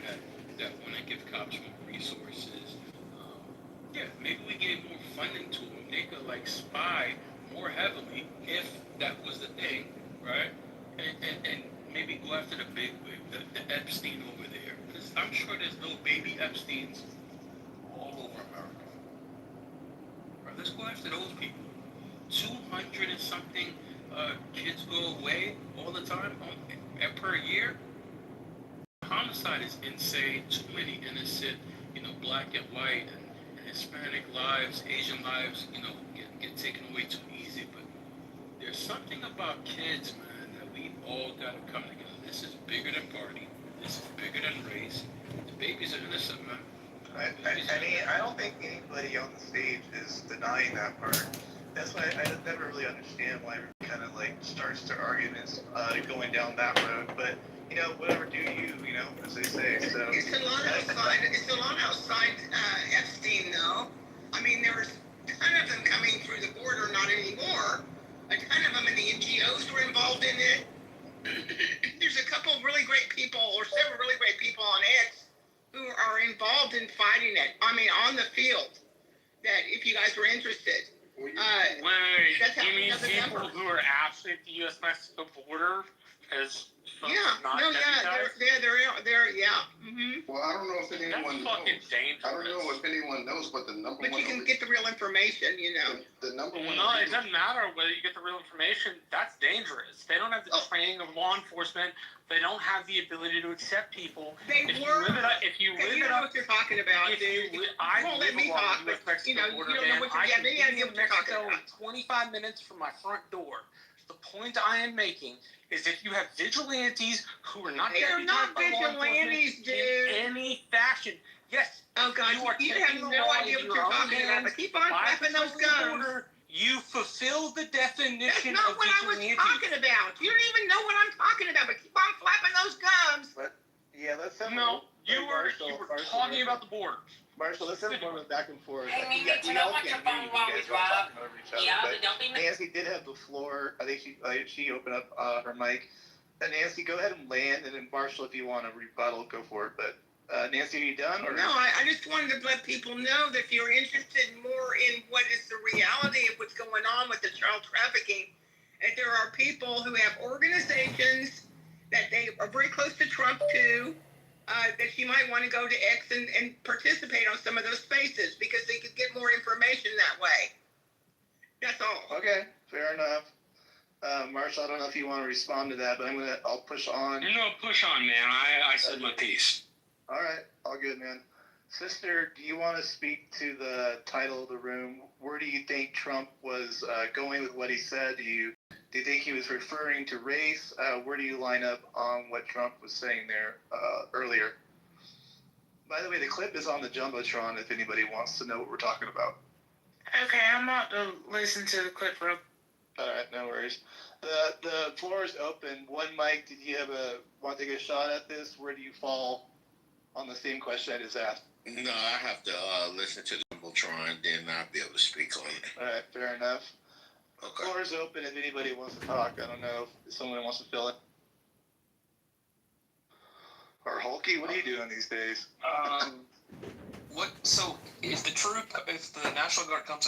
that want to give cops more resources, yeah, maybe we gave more funding to them. They could spy more heavily if that was the thing, right? And maybe go after the big wig, the Epstein over there. Because I'm sure there's no baby Epsteins all over America. Right, let's go after those people. 200 and something kids go away all the time per year. homicide is insane. Too many innocent, black and white and Hispanic lives, Asian lives, get taken away too easy. But there's something about kids, man, that we all gotta come together. This is bigger than party. This is bigger than race. The babies are innocent, man.
I don't think anybody on the stage is denying that part. That's why I never really understand why it kind of like starts to arguments going down that road. But whatever do you, as they say. So
it's a lot outside. It's a lot outside Epstein, though. I mean, there was a ton of them coming through the border, not anymore. A ton of them, and the NGOs were involved in it. There's a couple of really great people, or several really great people on X, who are involved in fighting it. I mean, on the field. That if you guys were interested.
Wait, you mean people who are absent the U.S.-Mexico border as
they're mm-hmm.
Well, I don't know if anyone knows.
Dangerous.
I don't know if anyone knows, but the number one.
But you can get the real information,
The number one.
No, it doesn't matter whether you get the real information. That's dangerous. They don't have the training of law enforcement. They don't have the ability to accept people.
If you live it up, what you're talking about, dude.
I
won't let me talk, but
you don't know what you're talking about. 25 minutes from my front door. The point I am making is if you have vigilantes who are not
they're not vigilantes, dude.
In any fashion. Yes.
Oh God, you have no idea what you're talking about. But keep on flapping those gums.
You fulfill the definition
That's not
of
what I was talking about. You don't even know what I'm talking about, but keep on flapping those gums.
But yeah, let's have
you were talking about the border.
Marshall, let's have a moment back and forth.
Hey, we need to know what your phone wrong with, Rob.
Nancy did have the floor. I think she opened up her mic. Nancy, go ahead and land, and then Marshall, if you want to rebuttal, go for it. But Nancy, are you done? Or?
No, I just wanted to let people know that if you're interested more in what is the reality of what's going on with the child trafficking, that there are people who have organizations that they are very close to Trump too, that you might want to go to X and participate on some of those spaces because they could get more information that way. That's all.
Okay, fair enough. Marshall, I don't know if you want to respond to that, but I'll push on.
Push on, man. I said my piece.
All right, all good, man. Sister, do you want to speak to the title of the room? Where do you think Trump was going with what he said? Do you think he was referring to race? Where do you line up on what Trump was saying there earlier? By the way, the clip is on the Jumbotron if anybody wants to know what we're talking about.
Okay, I'm about to listen to the clip, bro.
All right, no worries. The floor is open. One mic, did you want to take a shot at this? Where do you fall on the same question I just asked?
No, I have to listen to the Jumbotron, then I'll be able to speak on it.
All right, fair enough.
Okay.
Floor is open if anybody wants to talk. I don't know if someone wants to fill it. Or Hulky, what are you doing these days?
So if the National Guard comes